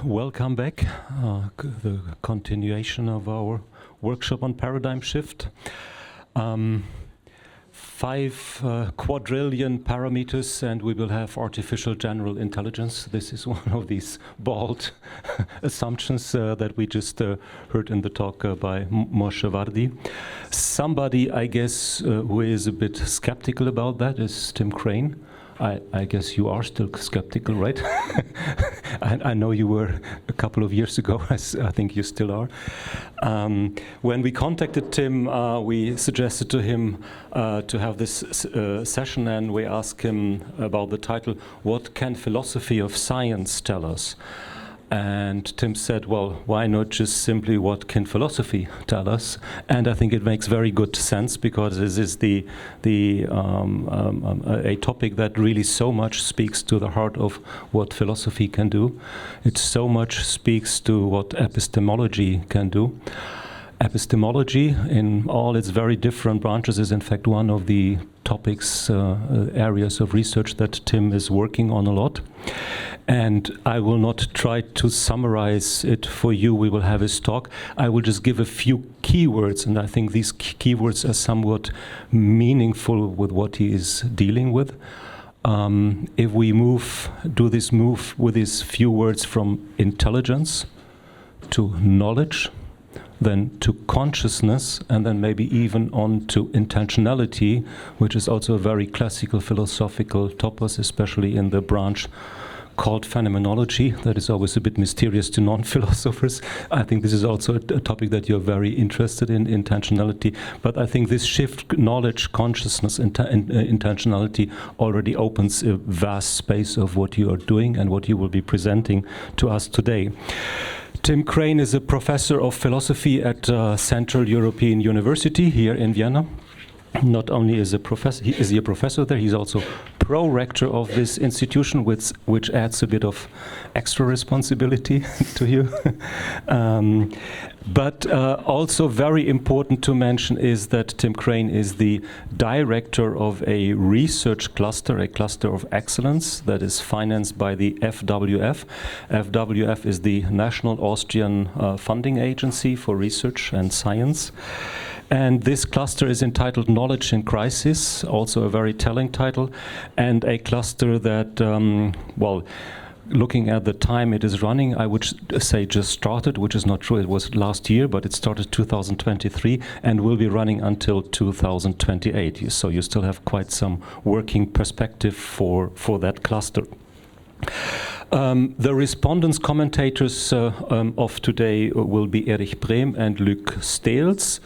welcome back. The continuation of our workshop on paradigm shift. 5 quadrillion parameters and we will have artificial general intelligence. This is one of these bold assumptions that we just heard in the talk by Moshe Vardi. Somebody, I guess, who is a bit skeptical about that is Tim Crane. I guess you are still skeptical, right? I know you were a couple of years ago. I think you still are. When we contacted Tim, we suggested to him to have this session, and we asked him about the title, "What can philosophy of science tell us?" And Tim said, well, why not just simply what can philosophy tell us? And I think it makes very good sense, because this is a topic that really so much speaks to the heart of what philosophy can do. It so much speaks to what epistemology can do. Epistemology, in all its very different branches, is in fact one of the topics, areas of research that Tim is working on a lot. And I will not try to summarize it for you. We will have his talk. I will just give a few keywords, and I think these keywords are somewhat meaningful with what he is dealing with. If we do this move with these few words from intelligence to knowledge, then to consciousness, and then maybe even on to intentionality, which is also a very classical philosophical topos, especially in the branch called phenomenology. That is always a bit mysterious to non-philosophers. I think this is also a topic that you're very interested in, intentionality. But I think this shift, knowledge, consciousness, intentionality, already opens a vast space of what you are doing and what you will be presenting to us today. Tim Crane is a professor of philosophy at Central European University here in Vienna. Not only is he a professor there, he's also pro-rector of this institution, which adds a bit of extra responsibility to you. But also very important to mention is that Tim Crane is the director of a research cluster, a cluster of excellence that is financed by the FWF. FWF is the National Austrian Funding Agency for Research and Science. And this cluster is entitled Knowledge in Crisis, also a very telling title, and a cluster that, well, looking at the time it is running, I would say just started, which is not true. It was last year, but it started 2023 and will be running until 2028. So you still have quite some working perspective for that cluster. The respondents, commentators of today will be Erich Prem and Ludger Steels.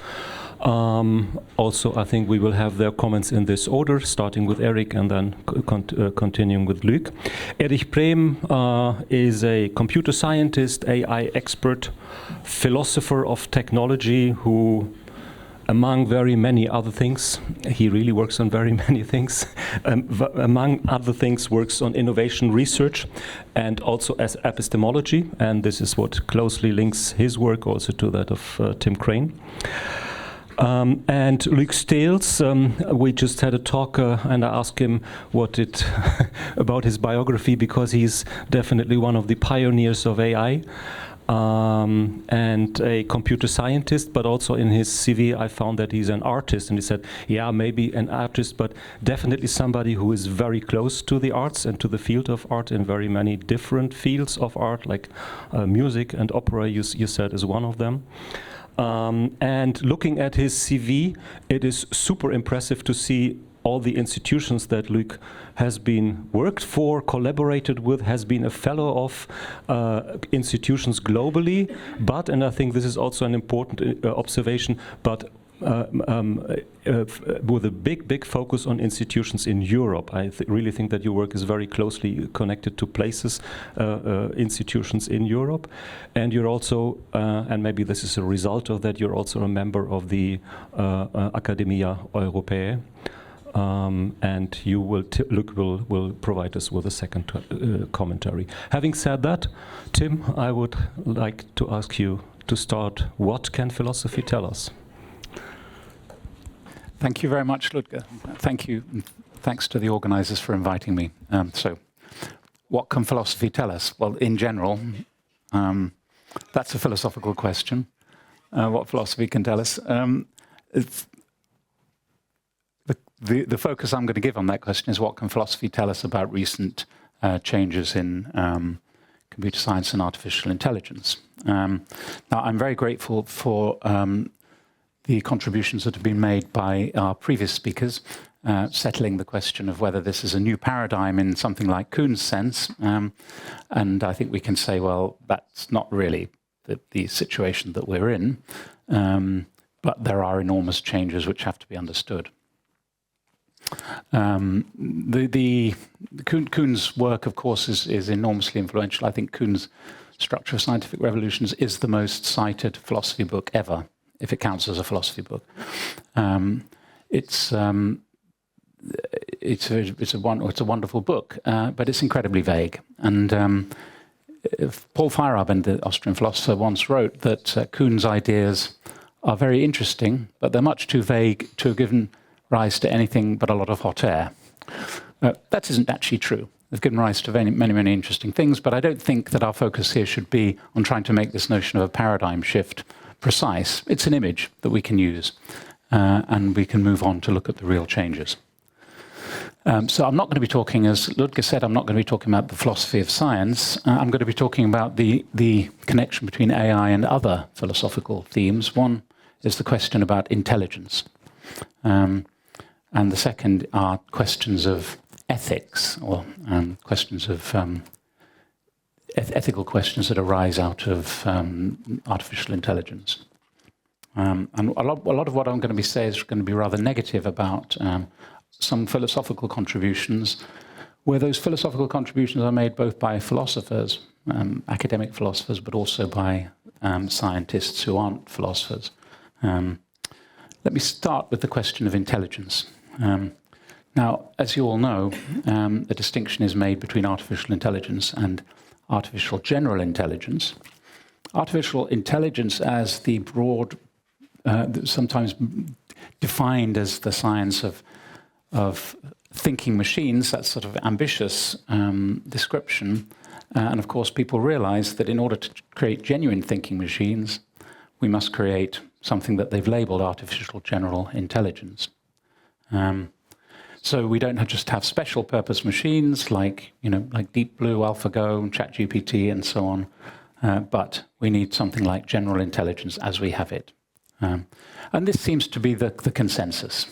Also, I think we will have their comments in this order, starting with Erich and then continuing with Ludger. Erich Prem is a computer scientist, AI expert, philosopher of technology who, among very many other things, he really works on very many things, among other things works on innovation research and also as epistemology, and this is what closely links his work also to that of Tim Crane. And Ludger Steels, we just had a talk and I asked him about his biography, because he's definitely one of the pioneers of AI and a computer scientist, but also in his CV I found that he's an artist, and he said, yeah, maybe an artist, but definitely somebody who is very close to the arts and to the field of art in very many different fields of art, like music and opera, you said, is one of them. And looking at his CV, it is super impressive to see all the institutions that Luc has been worked for, collaborated with, has been a fellow of institutions globally, but, and I think this is also an important observation, but with a big focus on institutions in Europe. I really think that your work is very closely connected to places, institutions in Europe, and you're also, and maybe this is a result of that, you're also a member of the Academia Europaea, and you will Luc will provide us with a second commentary. Having said that, Tim, I would like to ask you to start. What can philosophy tell us? Thank you very much, Ludger. Thank you. Thanks to the organizers for inviting me. So, what can philosophy tell us? Well, in general, That's a philosophical question. What philosophy can tell us? The focus I'm going to give on that question is what can philosophy tell us about recent changes in computer science and artificial intelligence. Now, I'm very grateful for the contributions that have been made by our previous speakers, settling the question of whether this is a new paradigm in something like Kuhn's sense. And I think we can say, well, that's not really the situation that we're in, but there are enormous changes which have to be understood. Kuhn's work, of course, is enormously influential. I think Kuhn's Structure of Scientific Revolutions is the most cited philosophy book ever, if it counts as a philosophy book. It's a wonderful book, but it's incredibly vague. And Paul Feyerabend, the Austrian philosopher, once wrote that Kuhn's ideas are very interesting, but they're much too vague to have given rise to anything but a lot of hot air. That isn't actually true. They've given rise to many, many interesting things, but I don't think that our focus here should be on trying to make this notion of a paradigm shift precise. It's an image that we can use, and we can move on to look at the real changes. So I'm not going to be talking, as Ludger said, I'm not going to be talking about the philosophy of science. I'm going to be talking about the connection between AI and other philosophical themes. One is the question about intelligence. And the second are questions of ethics, or questions of ethical questions that arise out of artificial intelligence. And a lot of what I'm going to be saying is going to be rather negative about some philosophical contributions, where those philosophical contributions are made both by philosophers, academic philosophers, but also by scientists who aren't philosophers. Let me start with the question of intelligence. Now, as you all know, a distinction is made between artificial intelligence and artificial general intelligence. Artificial intelligence as the broad, sometimes defined as the science of thinking machines, that's sort of ambitious description. And of course, people realize that in order to create genuine thinking machines, we must create something that they've labeled artificial general intelligence. So we don't just have special purpose machines like Deep Blue, AlphaGo, ChatGPT, and so on, but we need something like general intelligence as we have it. And this seems to be the consensus,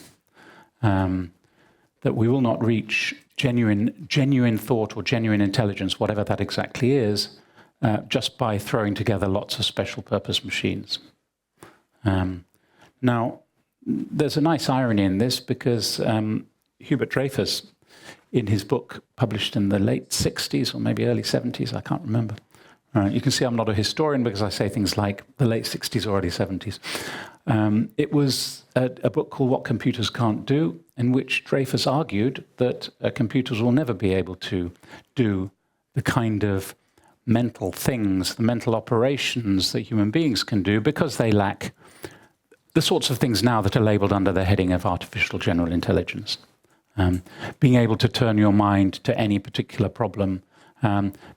that we will not reach genuine thought or genuine intelligence, whatever that exactly is, just by throwing together lots of special purpose machines. Now, there's a nice irony in this because Hubert Dreyfus, in his book published in the late 60s or maybe early 70s, I can't remember. You can see I'm not a historian because I say things like the late 60s or early 70s. It was a book called What Computers Can't Do, in which Dreyfus argued that computers will never be able to do the kind of mental things, the mental operations that human beings can do because they lack the sorts of things now that are labeled under the heading of artificial general intelligence. Being able to turn your mind to any particular problem,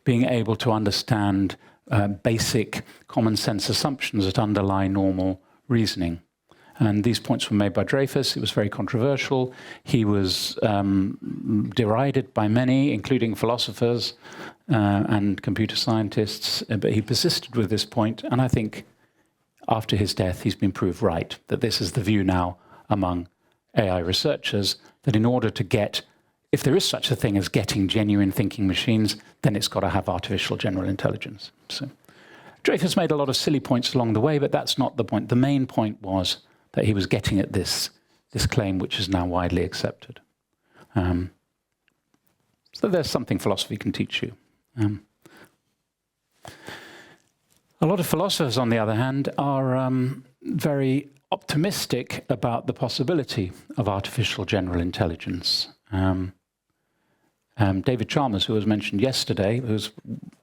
being able to understand basic common sense assumptions that underlie normal reasoning. And these points were made by Dreyfus. It was very controversial. He was derided by many, including philosophers and computer scientists, but he persisted with this point, and I think after his death, he's been proved right, that this is the view now among AI researchers, that in order to get, if there is such a thing as getting genuine thinking machines, then it's got to have artificial general intelligence. So Dreyfus made a lot of silly points along the way, but that's not the point. The main point was that he was getting at this claim, which is now widely accepted. So there's something philosophy can teach you. A lot of philosophers, on the other hand, are very optimistic about the possibility of artificial general intelligence. David Chalmers, who was mentioned yesterday, who's,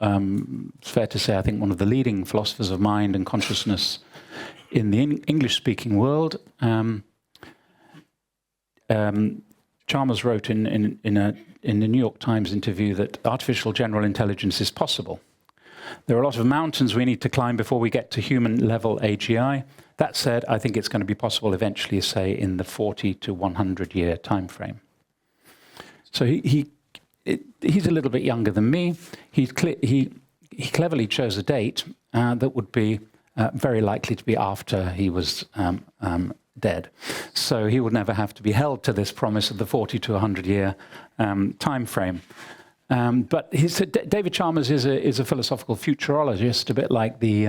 it's fair to say, I think, one of the leading philosophers of mind and consciousness in the English-speaking world. Chalmers wrote in the New York Times interview that artificial general intelligence is possible. There are a lot of mountains we need to climb before we get to human-level AGI. That said, I think it's going to be possible eventually, say, in the 40 to 100-year time frame. So he's a little bit younger than me. He cleverly chose a date that would be very likely to be after he was dead. So he would never have to be held to this promise of the 40 to 100-year time frame. But David Chalmers is a philosophical futurologist, a bit like the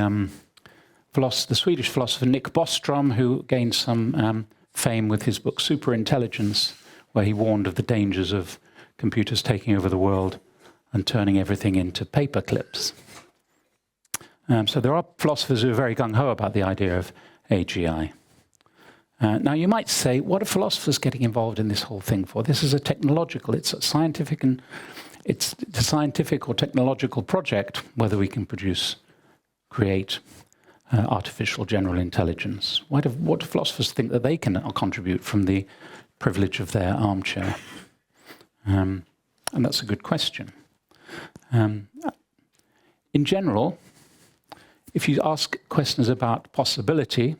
Swedish philosopher Nick Bostrom, who gained some fame with his book Superintelligence, where he warned of the dangers of computers taking over the world and turning everything into paper clips. So there are philosophers who are very gung-ho about the idea of AGI. Now you might say, what are philosophers getting involved in this whole thing for? This is a technological, it's a scientific or technological project, whether we can create artificial general intelligence. What do philosophers think that they can contribute from the privilege of their armchair? And that's a good question. In general, if you ask questions about possibility,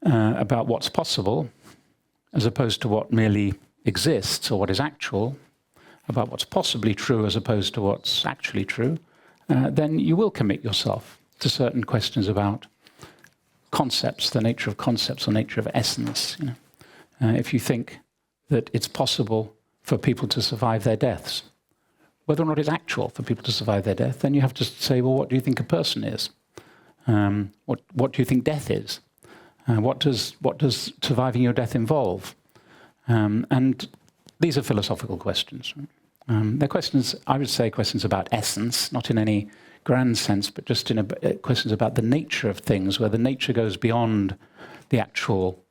about what's possible, as opposed to what merely exists or what is actual, about what's possibly true as opposed to what's actually true, then you will commit yourself to certain questions about concepts, the nature of concepts or nature of essence. You know? If you think that it's possible for people to survive their deaths, whether or not it's actual for people to survive their death, then you have to say, well, what do you think a person is? What do you think death is? What does surviving your death involve? And these are philosophical questions. They're questions, I would say, questions about essence, not in any grand sense, but just in questions about the nature of things, where the nature goes beyond the actual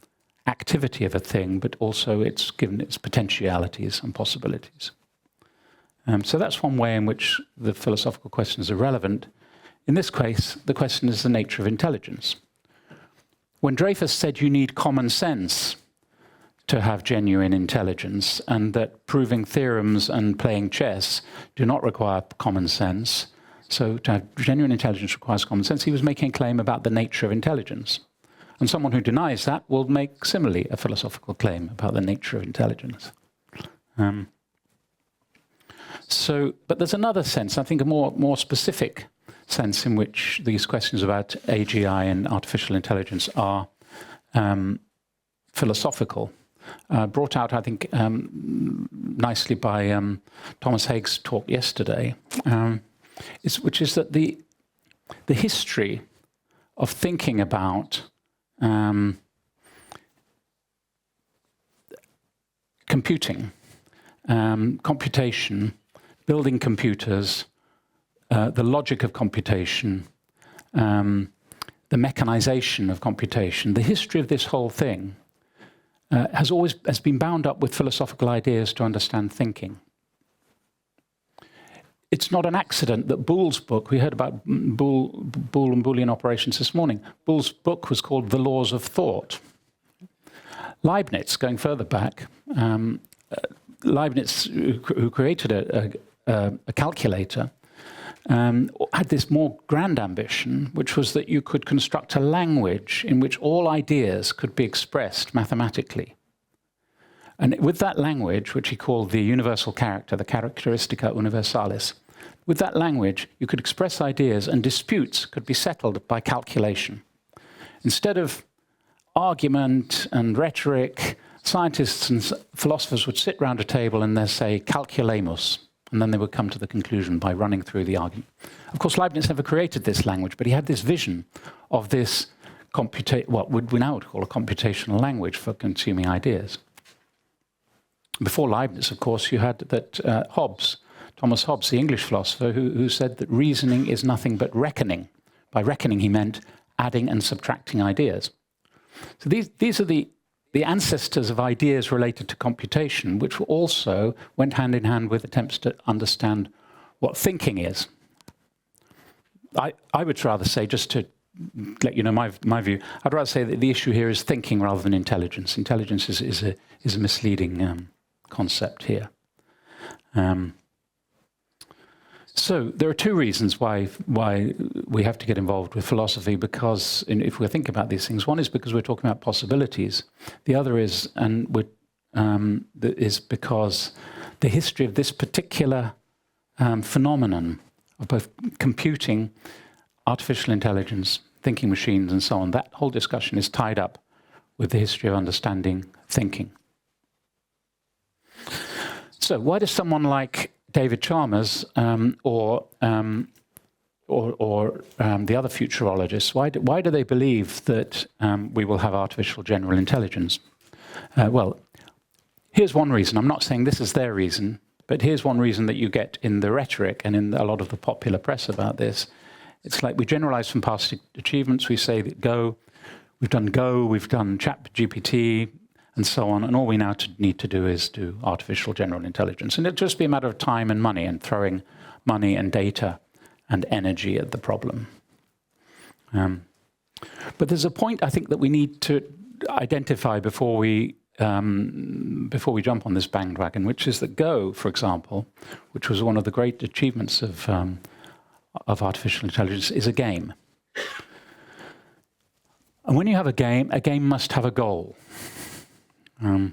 activity of a thing, but also it's given its potentialities and possibilities. So that's one way in which the philosophical questions are relevant. In this case, the question is the nature of intelligence. When Dreyfus said you need common sense to have genuine intelligence, and that proving theorems and playing chess do not require common sense, so to have genuine intelligence requires common sense, he was making a claim about the nature of intelligence. And someone who denies that will make similarly a philosophical claim about the nature of intelligence. But there's another sense, I think a more specific sense in which these questions about AGI and artificial intelligence are philosophical, brought out, I think, nicely by Thomas Haig's talk yesterday, which is that the history of thinking about computing, computation, building computers, the logic of computation, the mechanization of computation, the history of this whole thing has been bound up with philosophical ideas to understand thinking. It's not an accident that Boole's book, we heard about Boole and Boolean operations this morning, Boole's book was called The Laws of Thought. Leibniz, going further back, Leibniz, who created a calculator, had this more grand ambition, which was that you could construct a language in which all ideas could be expressed mathematically. And with that language, which he called the universal character, the characteristica universalis, with that language, you could express ideas and disputes could be settled by calculation. Instead of argument and rhetoric, scientists and philosophers would sit round a table and they'd say, calculemus, and then they would come to the conclusion by running through the argument. Of course, Leibniz never created this language, but he had this vision of this what we now would call a computational language for consuming ideas. Before Leibniz, of course, you had that Thomas Hobbes, the English philosopher, who said that reasoning is nothing but reckoning. By reckoning, he meant adding and subtracting ideas. So these are the ancestors of ideas related to computation, which also went hand in hand with attempts to understand what thinking is. I would rather say, just to let you know my view, I'd rather say that the issue here is thinking rather than intelligence. Intelligence is a misleading concept here. So there are two reasons why we have to get involved with philosophy, because if we think about these things, one is because we're talking about possibilities. The other is, is because the history of this particular phenomenon of both computing, artificial intelligence, thinking machines, and so on, that whole discussion is tied up with the history of understanding thinking. So why does someone like David Chalmers or the other futurologists, why do they believe that we will have artificial general intelligence? Well, here's one reason. I'm not saying this is their reason, but here's one reason that you get in the rhetoric and in a lot of the popular press about this. It's like we generalize from past achievements. We say that we've done ChatGPT, and so on, and all we now need to do is do artificial general intelligence. And it'll just be a matter of time and money, and throwing money and data and energy at the problem. But there's a point, I think, that we need to identify before we jump on this bandwagon, which is that Go, for example, which was one of the great achievements of artificial intelligence, is a game. And when you have a game must have a goal. There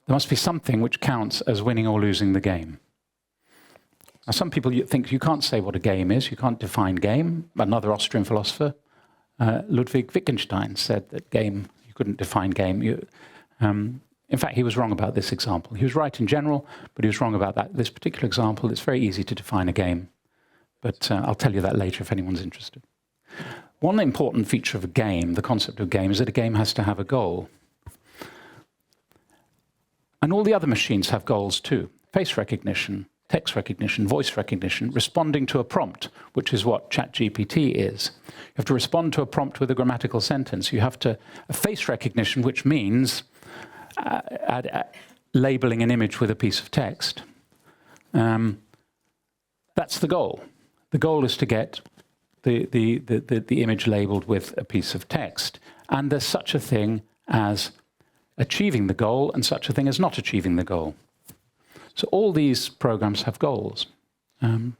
must be something which counts as winning or losing the game. Now, some people think you can't say what a game is, you can't define game. Another Austrian philosopher, Ludwig Wittgenstein, said that game, you couldn't define game. In fact, he was wrong about this example. He was right in general, but he was wrong about this particular example. It's very easy to define a game, but I'll tell you that later if anyone's interested. One important feature of a game, the concept of a game, is that a game has to have a goal. And all the other machines have goals too. Face recognition, text recognition, voice recognition, responding to a prompt, which is what ChatGPT is. You have to respond to a prompt with a grammatical sentence. You have a face recognition, which means labeling an image with a piece of text. That's the goal. The goal is to get the image labeled with a piece of text. And there's such a thing as achieving the goal and such a thing as not achieving the goal. So all these programs have goals. I'm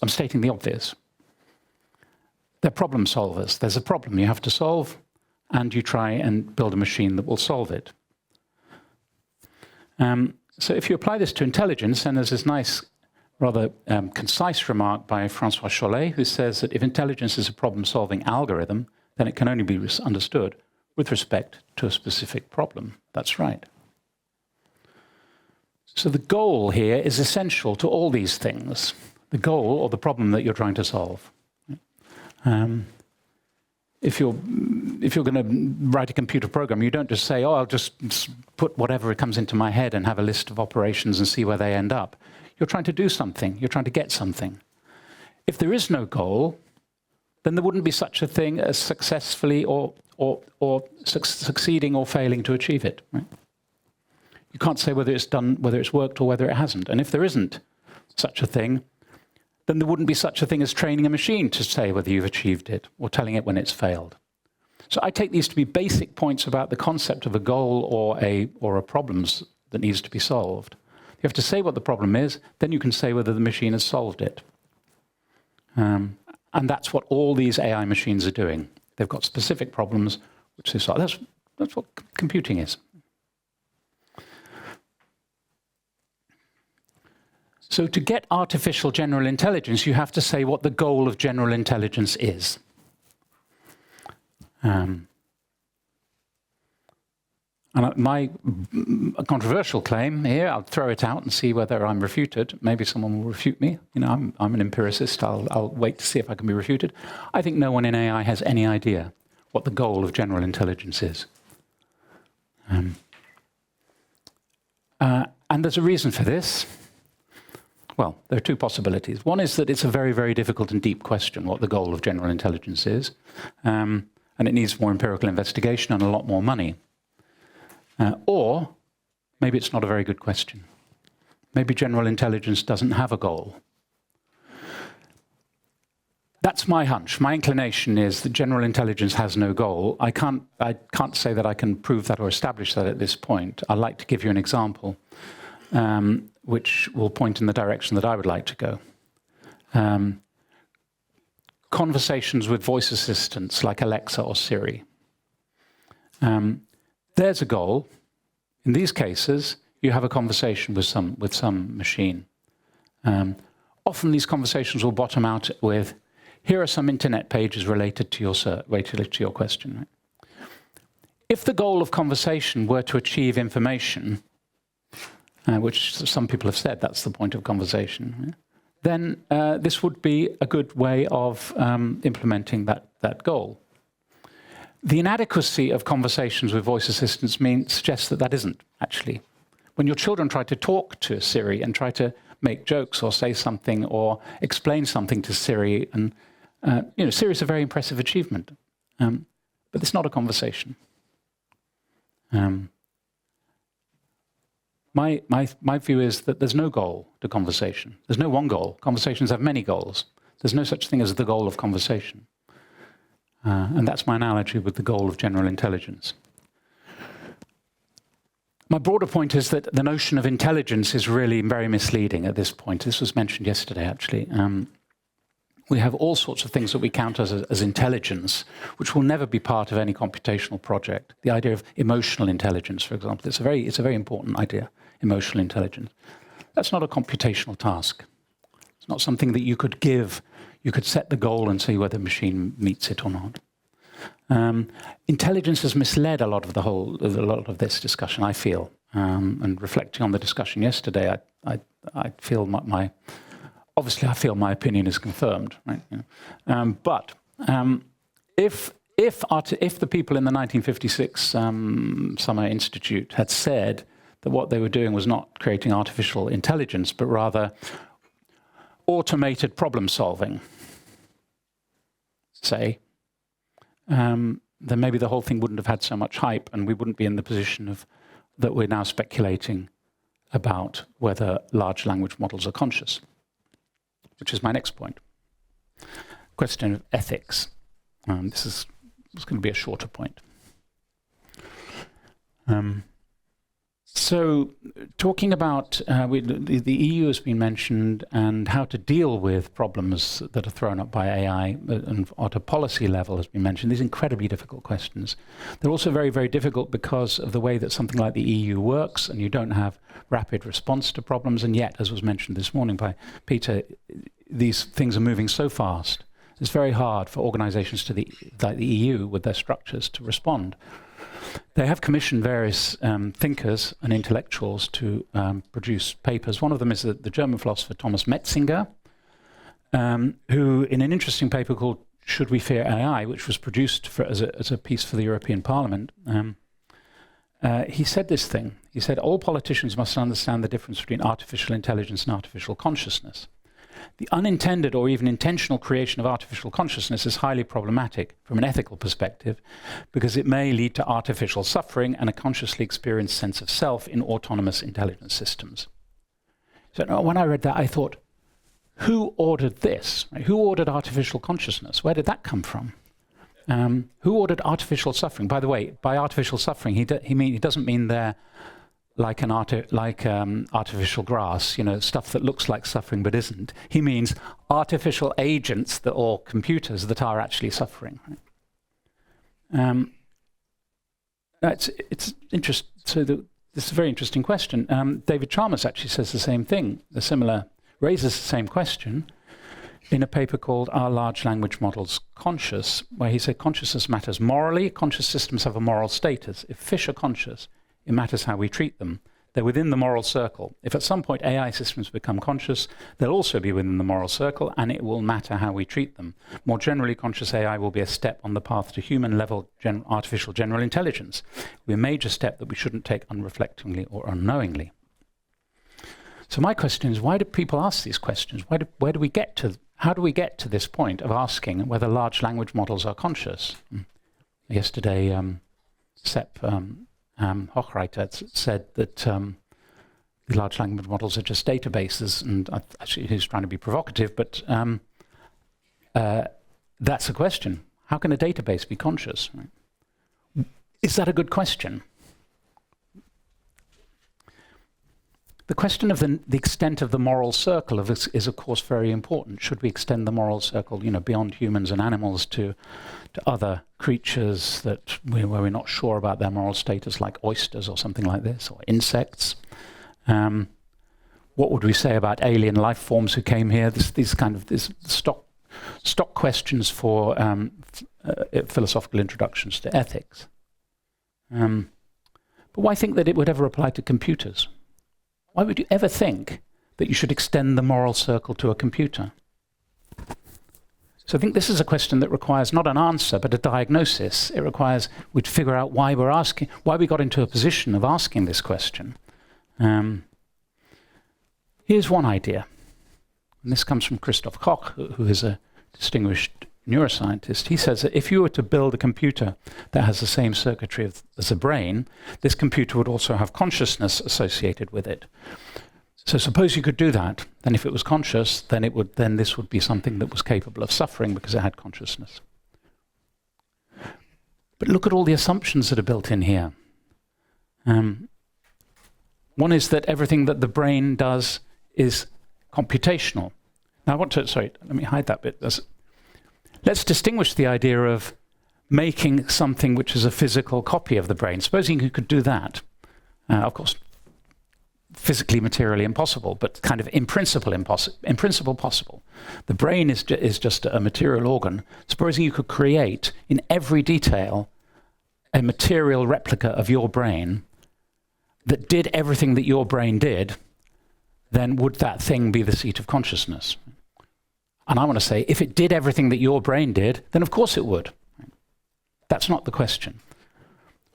stating the obvious. They're problem solvers. There's a problem you have to solve, and you try and build a machine that will solve it. So if you apply this to intelligence, then there's this nice, rather concise remark by François Chollet, who says that if intelligence is a problem-solving algorithm, then it can only be understood with respect to a specific problem. That's right. So the goal here is essential to all these things. The goal, or the problem that you're trying to solve. If you're going to write a computer program, you don't just say, oh, I'll just put whatever comes into my head and have a list of operations and see where they end up. You're trying to do something. You're trying to get something. If there is no goal, then there wouldn't be such a thing as successfully or succeeding or failing to achieve it. Right? You can't say whether it's done, whether it's worked, or whether it hasn't. And if there isn't such a thing, then there wouldn't be such a thing as training a machine to say whether you've achieved it or telling it when it's failed. So I take these to be basic points about the concept of a goal or a problem that needs to be solved. You have to say what the problem is, then you can say whether the machine has solved it. And that's what all these AI machines are doing. They've got specific problems which they solve. That's what computing is. So to get artificial general intelligence, you have to say what the goal of general intelligence is. And my controversial claim here, I'll throw it out and see whether I'm refuted. Maybe someone will refute me. You know, I'm an empiricist. I'll wait to see if I can be refuted. I think no one in AI has any idea what the goal of general intelligence is. And there's a reason for this. Well, there are two possibilities. One is that it's a very, very difficult and deep question, what the goal of general intelligence is. And it needs more empirical investigation and a lot more money. Or maybe it's not a very good question. Maybe general intelligence doesn't have a goal. That's my hunch. My inclination is that general intelligence has no goal. I can't say that I can prove that or establish that at this point. I'd like to give you an example. which will point in the direction that I would like to go. Conversations with voice assistants like Alexa or Siri. There's a goal. In these cases, you have a conversation with some machine. Often these conversations will bottom out with, here are some internet pages related to your question. Right? If the goal of conversation were to achieve information, which some people have said that's the point of conversation, right? Then this would be a good way of implementing that goal. The inadequacy of conversations with voice assistants suggests that isn't actually. When your children try to talk to Siri and try to make jokes or say something or explain something to Siri, and Siri is a very impressive achievement, but it's not a conversation. My view is that there's no goal to conversation. There's no one goal. Conversations have many goals. There's no such thing as the goal of conversation. And that's my analogy with the goal of general intelligence. My broader point is that the notion of intelligence is really very misleading at this point. This was mentioned yesterday, actually. We have all sorts of things that we count as intelligence, which will never be part of any computational project. The idea of emotional intelligence, for example, it's a very important idea, emotional intelligence. That's not a computational task. It's not something that you could give. You could set the goal and see whether the machine meets it or not. Intelligence has misled a lot of this discussion, I feel. And reflecting on the discussion yesterday, I feel obviously I feel my opinion is confirmed, right? But if the people in the 1956 Summer Institute had said that what they were doing was not creating artificial intelligence, but rather automated problem solving, say, then maybe the whole thing wouldn't have had so much hype, and we wouldn't be in the position that we're now speculating about whether large language models are conscious, which is my next point. Question of ethics. This is going to be a shorter point. So talking about the EU has been mentioned, and how to deal with problems that are thrown up by AI and at a policy level has been mentioned. These incredibly difficult questions. They're also very, very difficult because of the way that something like the EU works, and you don't have rapid response to problems, and yet, as was mentioned this morning by Peter, these things are moving so fast. It's very hard for organizations like the EU with their structures to respond. They have commissioned various thinkers and intellectuals to produce papers. One of them is the German philosopher Thomas Metzinger, who, in an interesting paper called Should We Fear AI, which was produced as a piece for the European Parliament, he said this thing. He said, all politicians must understand the difference between artificial intelligence and artificial consciousness. The unintended or even intentional creation of artificial consciousness is highly problematic from an ethical perspective, because it may lead to artificial suffering and a consciously experienced sense of self in autonomous intelligence systems. So when I read that, I thought, who ordered this? Right? Who ordered artificial consciousness? Where did that come from? Who ordered artificial suffering? By the way, by artificial suffering, he doesn't mean they're like artificial grass, stuff that looks like suffering but isn't. He means artificial agents or computers that are actually suffering. Right? It's interesting. So this is a very interesting question. David Chalmers actually says the same thing. Raises the same question in a paper called Are Large Language Models Conscious?, where he said consciousness matters morally. Conscious systems have a moral status. If fish are conscious, it matters how we treat them. They're within the moral circle. If at some point AI systems become conscious, they'll also be within the moral circle, and it will matter how we treat them. More generally, conscious AI will be a step on the path to human-level artificial general intelligence. It will be a major step that we shouldn't take unreflectingly or unknowingly. So my question is, why do people ask these questions? How do we get to this point of asking whether large language models are conscious? Yesterday, Sepp Hochreiter said that the large language models are just databases, and actually he's trying to be provocative, but that's a question. How can a database be conscious? Right? Is that a good question? The question of the extent of the moral circle is, of course, very important. Should we extend the moral circle, beyond humans and animals to other creatures where we're not sure about their moral status, like oysters or something like this, or insects? What would we say about alien life forms who came here? These stock questions for philosophical introductions to ethics. But why think that it would ever apply to computers? Why would you ever think that you should extend the moral circle to a computer? So I think this is a question that requires not an answer, but a diagnosis. It requires we'd figure out why we got into a position of asking this question. Here's one idea. And this comes from Christoph Koch, who is a distinguished neuroscientist. He says that if you were to build a computer that has the same circuitry as a brain, this computer would also have consciousness associated with it. So suppose you could do that, then if it was conscious, then this would be something that was capable of suffering because it had consciousness. But look at all the assumptions that are built in here. One is that everything that the brain does is computational. Now let me hide that bit. Let's distinguish the idea of making something which is a physical copy of the brain. Supposing you could do that, of course, physically, materially impossible, but kind of in principle possible. The brain is just a material organ. Supposing you could create in every detail a material replica of your brain that did everything that your brain did, then would that thing be the seat of consciousness? And I want to say, if it did everything that your brain did, then of course it would. That's not the question.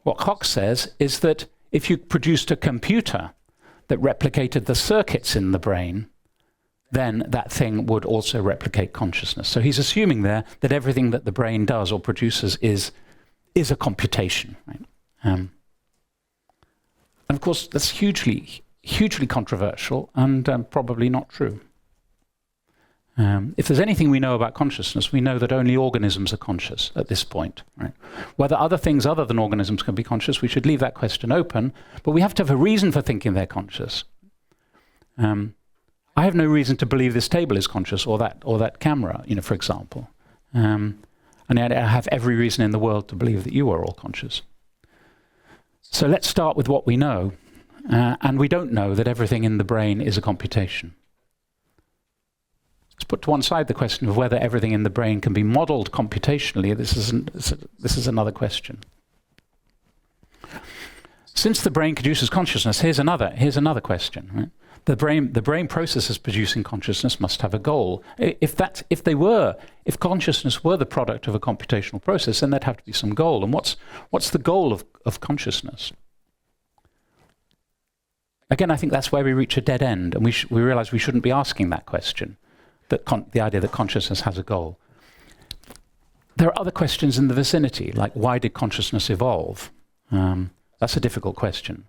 What Koch says is that if you produced a computer that replicated the circuits in the brain, then that thing would also replicate consciousness. So he's assuming there that everything that the brain does or produces is a computation. Right? And of course, that's hugely controversial and probably not true. If there's anything we know about consciousness, we know that only organisms are conscious at this point. Right? Whether other things other than organisms can be conscious, we should leave that question open, but we have to have a reason for thinking they're conscious. I have no reason to believe this table is conscious or that camera, for example. And yet I have every reason in the world to believe that you are all conscious. So let's start with what we know. And we don't know that everything in the brain is a computation. Let's put to one side the question of whether everything in the brain can be modeled computationally. This is another question. Since the brain produces consciousness, here's another question. Right? The brain processes producing consciousness must have a goal. If consciousness were the product of a computational process, then there'd have to be some goal. And what's the goal of consciousness? Again, I think that's where we reach a dead end, and we realize we shouldn't be asking that question. The idea that consciousness has a goal. There are other questions in the vicinity, like why did consciousness evolve? That's a difficult question.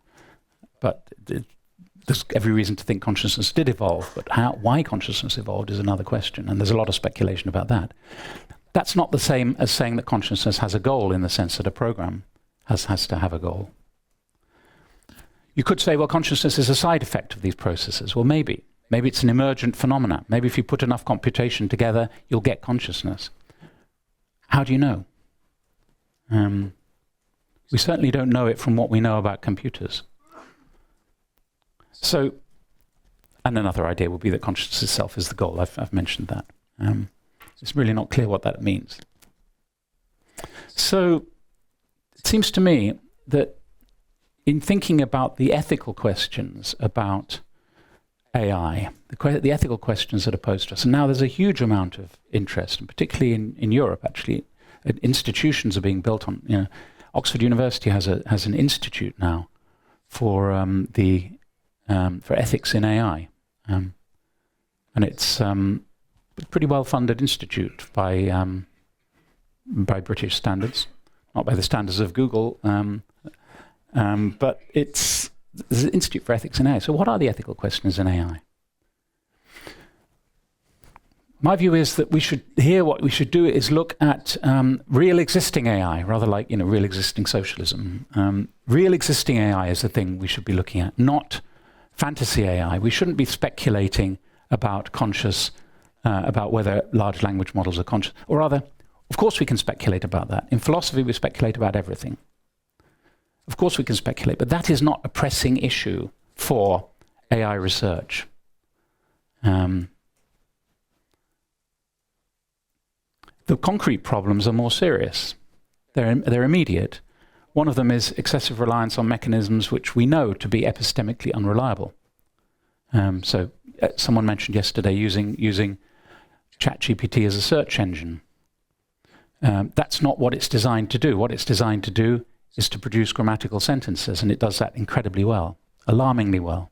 But there's every reason to think consciousness did evolve, but why consciousness evolved is another question, and there's a lot of speculation about that. That's not the same as saying that consciousness has a goal in the sense that a program has to have a goal. You could say, well, consciousness is a side effect of these processes. Well, maybe. Maybe it's an emergent phenomenon. Maybe if you put enough computation together, you'll get consciousness. How do you know? We certainly don't know it from what we know about computers. So, and another idea would be that consciousness itself is the goal. I've mentioned that. It's really not clear what that means. So, it seems to me that in thinking about the ethical questions about AI, the ethical questions that are posed to us, and now there's a huge amount of interest, and particularly in Europe, actually, institutions are being built on. Oxford University has an institute now for ethics in AI, and it's a pretty well-funded institute by British standards, not by the standards of Google. But there's an Institute for Ethics in AI. So what are the ethical questions in AI? My view is that what we should do is look at real existing AI, rather like real existing socialism. Real existing AI is the thing we should be looking at, not fantasy AI. We shouldn't be speculating about about whether large language models are conscious. Or rather, of course we can speculate about that. In philosophy, we speculate about everything. Of course we can speculate, but that is not a pressing issue for AI research. The concrete problems are more serious. They're immediate. One of them is excessive reliance on mechanisms which we know to be epistemically unreliable. Someone mentioned yesterday using ChatGPT as a search engine. That's not what it's designed to do. What it's designed to do is to produce grammatical sentences, and it does that incredibly well, alarmingly well.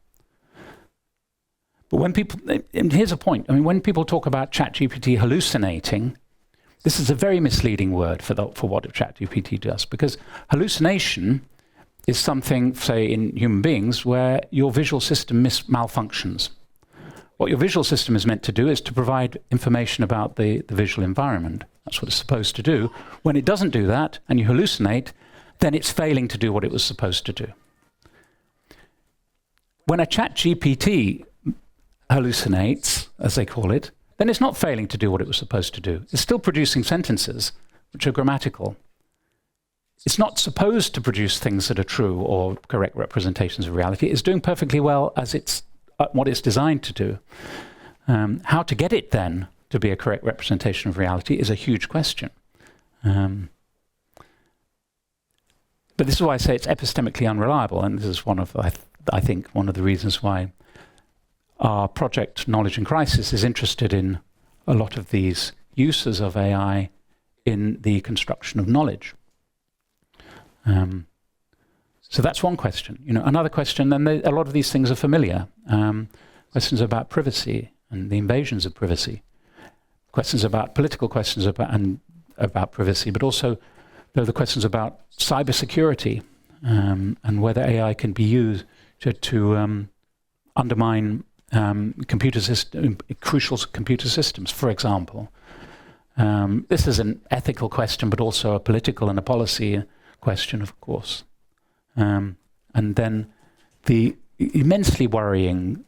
But when people, and here's a point, I mean, when people talk about ChatGPT hallucinating, this is a very misleading word for what ChatGPT does, because hallucination is something, say, in human beings, where your visual system malfunctions. What your visual system is meant to do is to provide information about the visual environment. That's what it's supposed to do. When it doesn't do that, and you hallucinate, then it's failing to do what it was supposed to do. When a ChatGPT hallucinates, as they call it, then it's not failing to do what it was supposed to do. It's still producing sentences which are grammatical. It's not supposed to produce things that are true or correct representations of reality. It's doing perfectly well as it's what it's designed to do. How to get it then to be a correct representation of reality is a huge question. But this is why I say it's epistemically unreliable, and this is one of, I think, one of the reasons why our project Knowledge in Crisis is interested in a lot of these uses of AI in the construction of knowledge. So that's one question. Another question, then a lot of these things are familiar. Questions about privacy and the invasions of privacy. Questions about political questions about privacy, but also there are the questions about cybersecurity and whether AI can be used to undermine crucial computer systems, for example. This is an ethical question, but also a political and a policy question, of course. And then the immensely worrying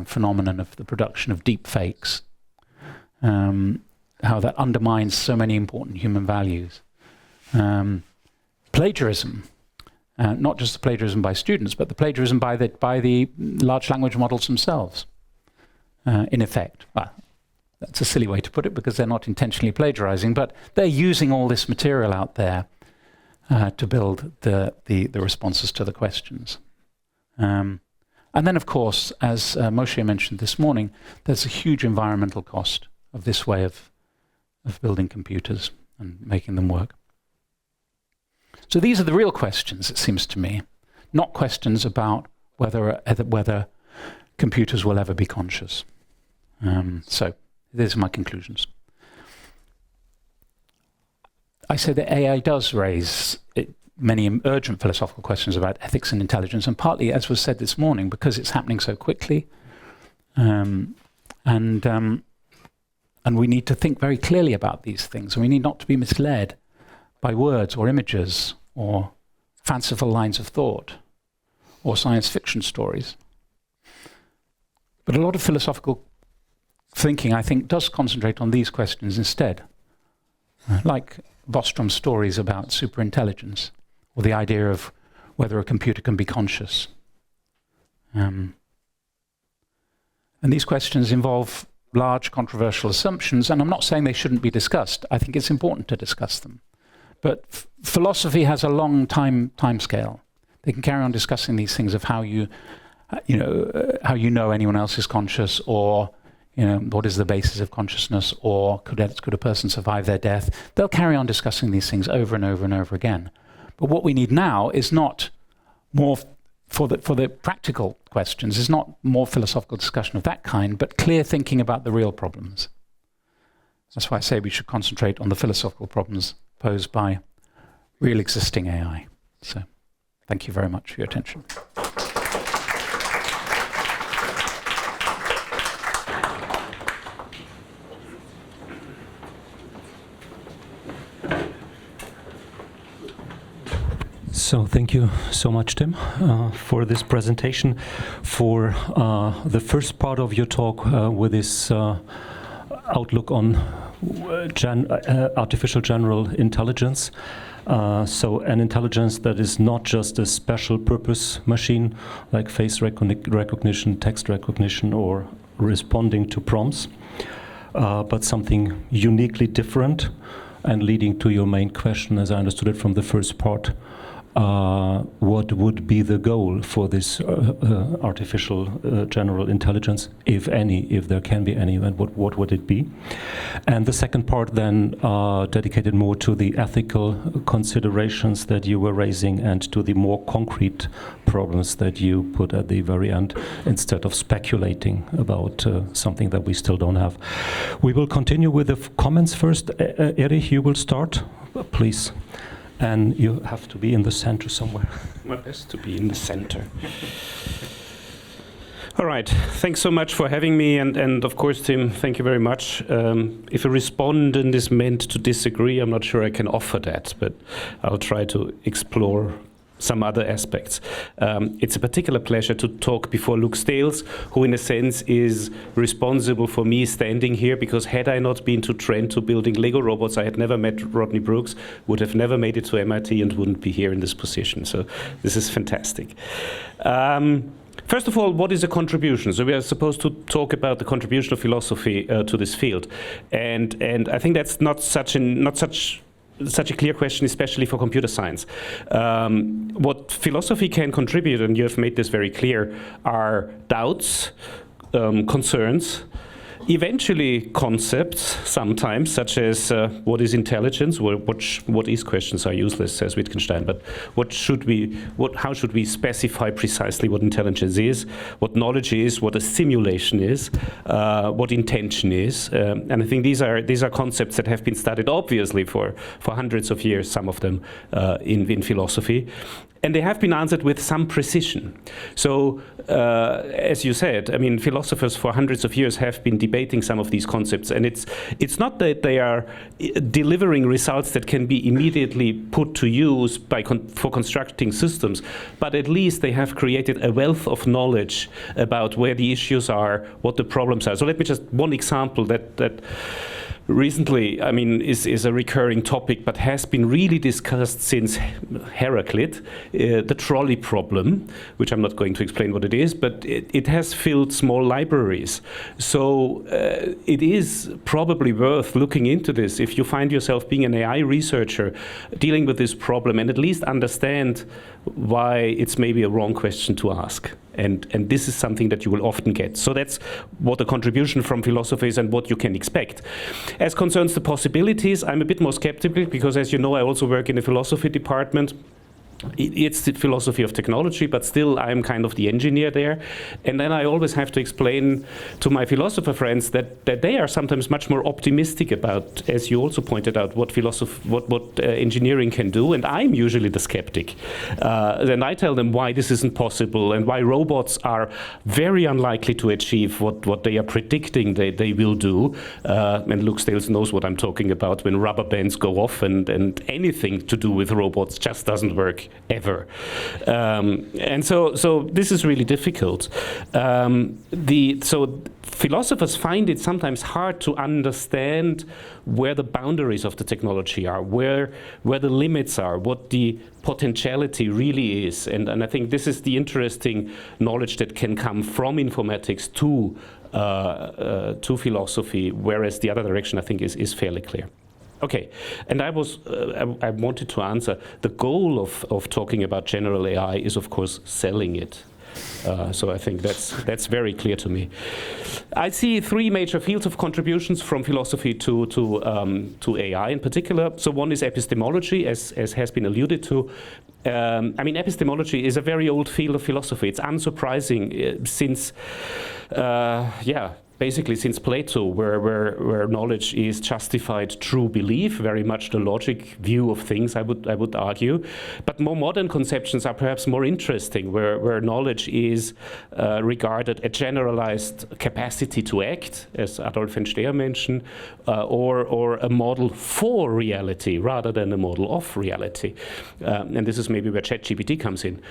phenomenon of the production of deep fakes, how that undermines so many important human values. Plagiarism, not just the plagiarism by students, but the plagiarism by the large language models themselves, in effect. Well, that's a silly way to put it because they're not intentionally plagiarizing, but they're using all this material out there to build the responses to the questions. And then, of course, as Moshe mentioned this morning, there's a huge environmental cost of this way of building computers and making them work. So these are the real questions, it seems to me, not questions about whether computers will ever be conscious. So these are my conclusions. I say that AI does raise many urgent philosophical questions about ethics and intelligence, and partly, as was said this morning, because it's happening so quickly, and we need to think very clearly about these things, and we need not to be misled by words or images or fanciful lines of thought or science fiction stories. But a lot of philosophical thinking, I think, does concentrate on these questions instead, like Bostrom's stories about superintelligence, or the idea of whether a computer can be conscious. And these questions involve large controversial assumptions, and I'm not saying they shouldn't be discussed. I think it's important to discuss them. But philosophy has a long time scale. They can carry on discussing these things of how you know anyone else is conscious, or what is the basis of consciousness, or could a person survive their death? They'll carry on discussing these things over and over and over again. But what we need now is not more, for the practical questions, is not more philosophical discussion of that kind, but clear thinking about the real problems. That's why I say we should concentrate on the philosophical problems posed by real existing AI. So, thank you very much for your attention. So thank you so much, Tim, for this presentation. For the first part of your talk with this outlook on artificial general intelligence. So an intelligence that is not just a special purpose machine like face recognition, text recognition, or responding to prompts, but something uniquely different, and leading to your main question, as I understood it from the first part. What would be the goal for this artificial general intelligence, if any, if there can be any, and what would it be? And the second part then dedicated more to the ethical considerations that you were raising and to the more concrete problems that you put at the very end, instead of speculating about something that we still don't have. We will continue with the comments first. Erich, you will start, please. And you have to be in the center somewhere. My best to be in the center. All right, thanks so much for having me, and of course, Tim, thank you very much. If a respondent is meant to disagree, I'm not sure I can offer that, but I'll try to explore some other aspects. It's a particular pleasure to talk before Luke Stales, who in a sense is responsible for me standing here, because had I not been to Trento building Lego robots, I had never met Rodney Brooks, would have never made it to MIT, and wouldn't be here in this position. So this is fantastic. First of all, what is a contribution? So we are supposed to talk about the contribution of philosophy to this field, and I think that's not such a clear question, especially for computer science. What philosophy can contribute, and you have made this very clear, are doubts, concerns, eventually concepts sometimes, such as what is intelligence, what is questions are useless, says Wittgenstein, but how should we specify precisely what intelligence is, what knowledge is, what a simulation is, what intention is, and I think these are concepts that have been studied obviously for hundreds of years, some of them in philosophy. And they have been answered with some precision. So, as you said, I mean, philosophers for hundreds of years have been debating some of these concepts, and it's not that they are delivering results that can be immediately put to use for constructing systems, but at least they have created a wealth of knowledge about where the issues are, what the problems are. So let me just, one example that recently, I mean, is a recurring topic, but has been really discussed since Heraclit, the trolley problem, which I'm not going to explain what it is, but it has filled small libraries. So it is probably worth looking into this if you find yourself being an AI researcher dealing with this problem, and at least understand why it's maybe a wrong question to ask. And this is something that you will often get. So that's what the contribution from philosophy is and what you can expect. As concerns the possibilities, I'm a bit more skeptical, because as you know, I also work in the philosophy department. It's the philosophy of technology, but still I'm kind of the engineer there. And then I always have to explain to my philosopher friends that they are sometimes much more optimistic about, as you also pointed out, what engineering can do. And I'm usually the skeptic. Then I tell them why this isn't possible and why robots are very unlikely to achieve what they are predicting they will do. And Luke Stales knows what I'm talking about, when rubber bands go off and anything to do with robots just doesn't work ever. And so this is really difficult. So philosophers find it sometimes hard to understand where the boundaries of the technology are, where the limits are, what the potentiality really is. And I think this is the interesting knowledge that can come from informatics to philosophy, whereas the other direction, I think, is fairly clear. Okay, and I wanted to answer, the goal of talking about general AI is, of course, selling it. So I think that's very clear to me. I see three major fields of contributions from philosophy to AI in particular. So one is epistemology, as has been alluded to. I mean, epistemology is a very old field of philosophy. It's unsurprising since basically since Plato, where knowledge is justified through belief, very much the logic view of things, I would argue. But more modern conceptions are perhaps more interesting, where knowledge is regarded a generalized capacity to act, as Adolf Steyer mentioned, or a model for reality rather than a model of reality. And this is maybe where ChatGPT comes in.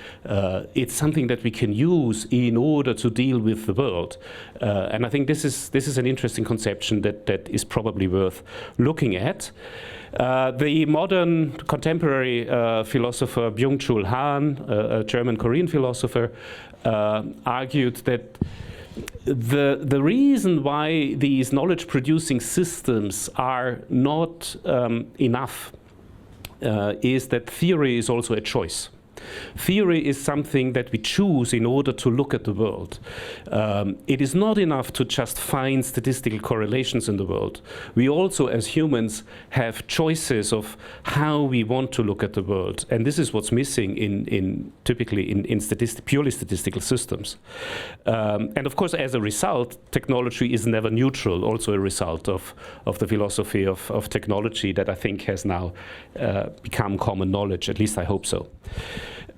It's something that we can use in order to deal with the world. And I think this is an interesting conception that is probably worth looking at. The modern contemporary philosopher Byung-Chul Han, a German-Korean philosopher, argued that the reason why these knowledge-producing systems are not enough is that theory is also a choice. Theory is something that we choose in order to look at the world. It is not enough to just find statistical correlations in the world. We also, as humans, have choices of how we want to look at the world. And this is what's missing typically in purely statistical systems. And of course, as a result, technology is never neutral, also a result of the philosophy of technology that I think has now become common knowledge. At least I hope so.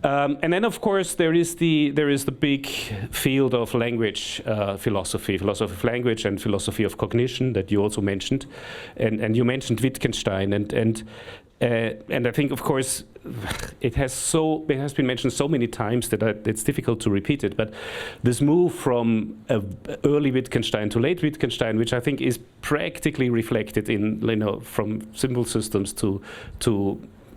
And then, of course, there is the big field of language philosophy of language and philosophy of cognition that you also mentioned, and you mentioned Wittgenstein, and I think, of course, it has been mentioned so many times that it's difficult to repeat it. But this move from early Wittgenstein to late Wittgenstein, which I think is practically reflected in from symbol systems to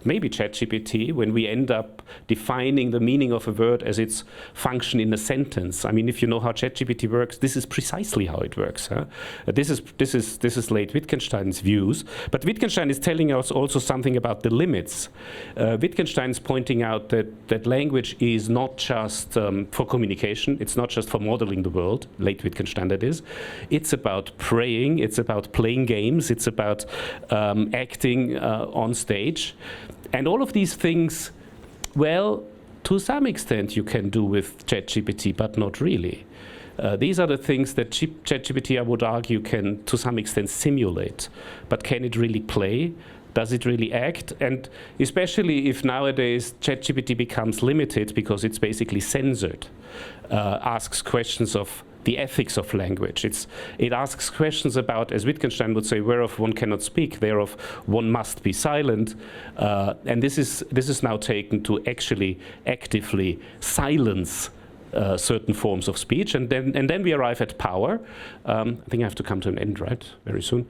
maybe ChatGPT, when we end up defining the meaning of a word as its function in a sentence. I mean, if you know how ChatGPT works, this is precisely how it works. Huh? This is late Wittgenstein's views, but Wittgenstein is telling us also something about the limits. Wittgenstein is pointing out that language is not just for communication, it's not just for modeling the world, late Wittgenstein that is. It's about praying, it's about playing games, it's about acting on stage. And all of these things, well, to some extent you can do with ChatGPT, but not really. These are the things that ChatGPT, I would argue, can to some extent simulate. But can it really play? Does it really act? And especially if nowadays ChatGPT becomes limited because it's basically censored, asks questions of the ethics of language. It asks questions about, as Wittgenstein would say, whereof one cannot speak, thereof one must be silent. And this is now taken to actually actively silence certain forms of speech, and then we arrive at power. I think I have to come to an end, right, very soon.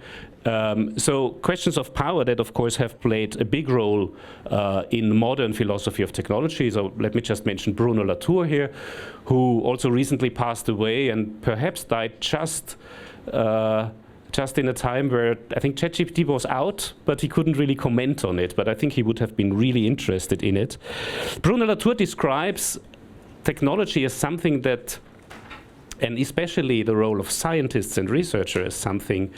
So questions of power that, of course, have played a big role in modern philosophy of technology. So let me just mention Bruno Latour here, who also recently passed away and perhaps died just in a time where I think ChatGPT was out, but he couldn't really comment on it. But I think he would have been really interested in it. Bruno Latour describes technology as something that, and especially the role of scientists and researchers, as something,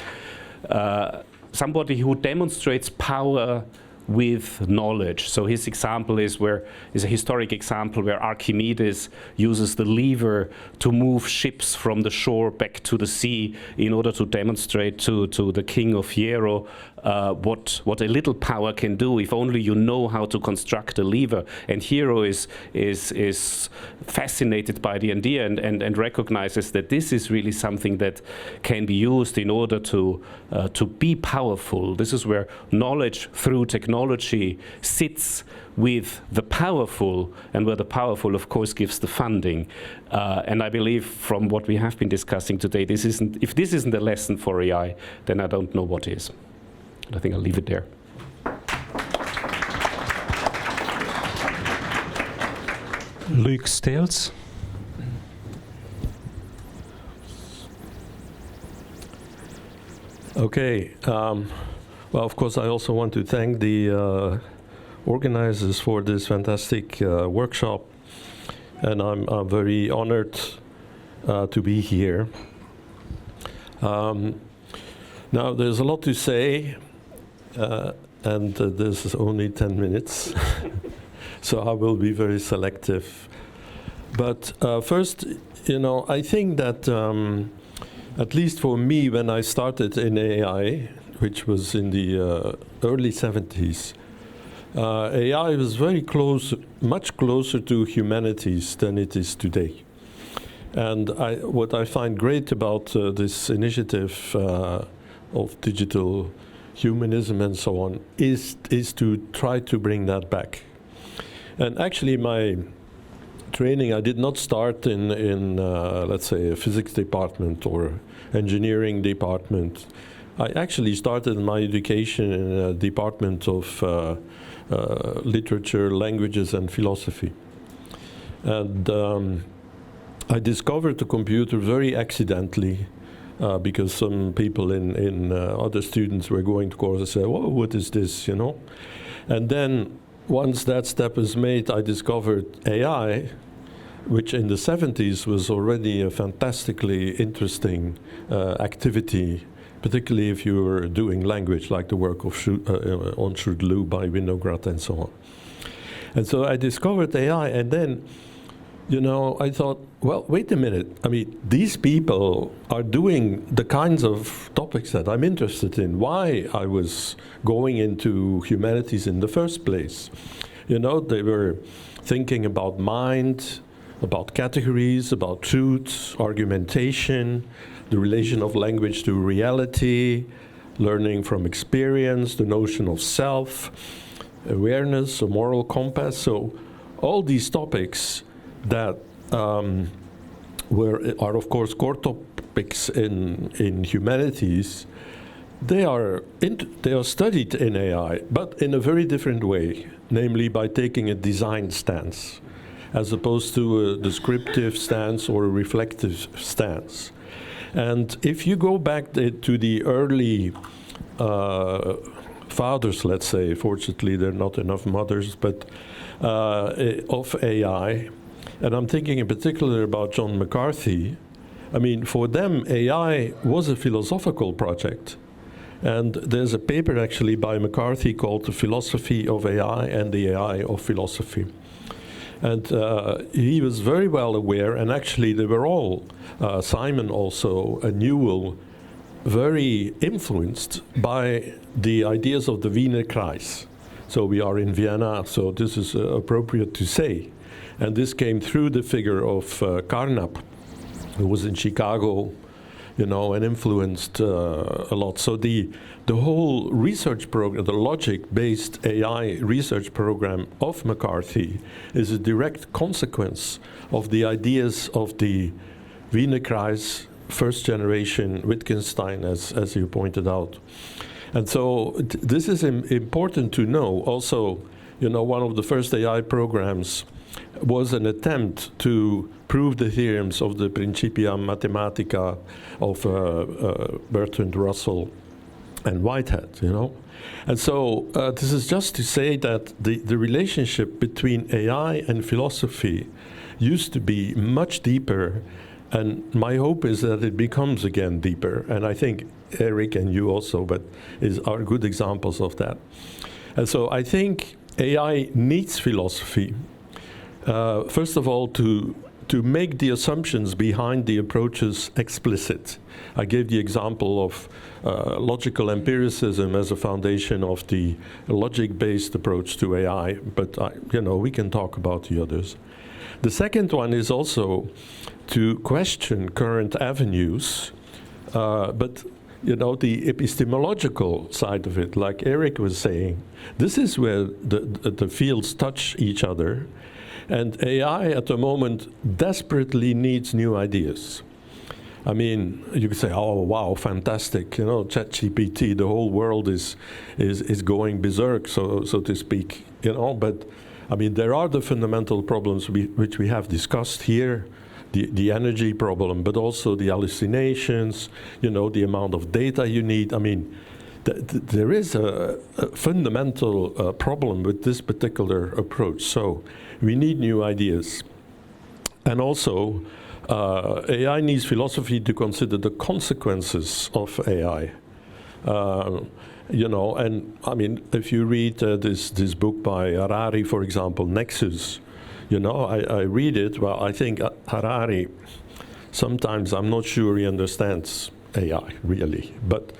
somebody who demonstrates power with knowledge. So his example is a historic example where Archimedes uses the lever to move ships from the shore back to the sea in order to demonstrate to the king of Hiero what a little power can do if only you know how to construct a lever. And Hiero is fascinated by the idea and recognizes that this is really something that can be used in order to be powerful. This is where knowledge through technology sits with the powerful, and where the powerful, of course, gives the funding. And I believe from what we have been discussing today, if this isn't a lesson for AI, then I don't know what is. I think I'll leave it there. Luc Steels. Okay. Well, of course, I also want to thank the organizers for this fantastic workshop, and I'm very honored to be here. Now, there's a lot to say, and this is only 10 minutes, so I will be very selective. But first, I think that at least for me, when I started in AI, which was in the early 70s, AI was very close, much closer to humanities than it is today. And what I find great about this initiative of digital humanism and so on is to try to bring that back. And actually, my training, I did not start in let's say, a physics department or engineering department. I actually started my education in a department of literature, languages, and philosophy. And I discovered the computer very accidentally because some people in other students were going to course and said, "Well, what is this?" You know. And then once that step is made, I discovered AI, which in the 70s was already a fantastically interesting activity, particularly if you were doing language, like the work of on Schrodlu by Winograd and so on. And so I discovered AI, and then, you know, I thought, well, wait a minute. I mean, these people are doing the kinds of topics that I'm interested in. Why I was going into humanities in the first place. You know, they were thinking about mind, about categories, about truth, argumentation, the relation of language to reality, learning from experience, the notion of self, awareness, a moral compass. So all these topics that are of course core topics in humanities, they are studied in AI, but in a very different way, namely by taking a design stance, as opposed to a descriptive stance or a reflective stance. And if you go back to the early fathers, let's say, fortunately there are not enough mothers, but of AI, and I'm thinking in particular about John McCarthy. I mean, for them, AI was a philosophical project. And there's a paper actually by McCarthy called The Philosophy of AI and the AI of Philosophy. And he was very well aware, and actually they were all, Simon also, and Newell, very influenced by the ideas of the Wiener Kreis. So we are in Vienna, so this is appropriate to say. And this came through the figure of Carnap, who was in Chicago, you know, and influenced a lot. So the whole research program, the logic-based AI research program of McCarthy, is a direct consequence of the ideas of the Wiener Kreis, first generation Wittgenstein, as you pointed out. And so this is important to know. Also, you know, one of the first AI programs was an attempt to prove the theorems of the Principia Mathematica of Bertrand Russell and Whitehead, you know. And so this is just to say that the relationship between AI and philosophy used to be much deeper, and my hope is that it becomes again deeper. And I think Erich and you also, are good examples of that. And so I think AI needs philosophy. First of all, to make the assumptions behind the approaches explicit. I gave the example of logical empiricism as a foundation of the logic-based approach to AI, but we can talk about the others. The second one is also to question current avenues, but the epistemological side of it, like Erich was saying, this is where the fields touch each other. And AI at the moment desperately needs new ideas. I mean, you could say, oh, wow, fantastic, ChatGPT, the whole world is going berserk, so to speak, but I mean, there are the fundamental problems which we have discussed here, the energy problem, but also the hallucinations, the amount of data you need. I mean, there is a fundamental problem with this particular approach. So we need new ideas. And also, AI needs philosophy to consider the consequences of AI. And I mean, if you read this book by Harari, for example, Nexus, I read it. Well, I think Harari sometimes I'm not sure he understands AI really, but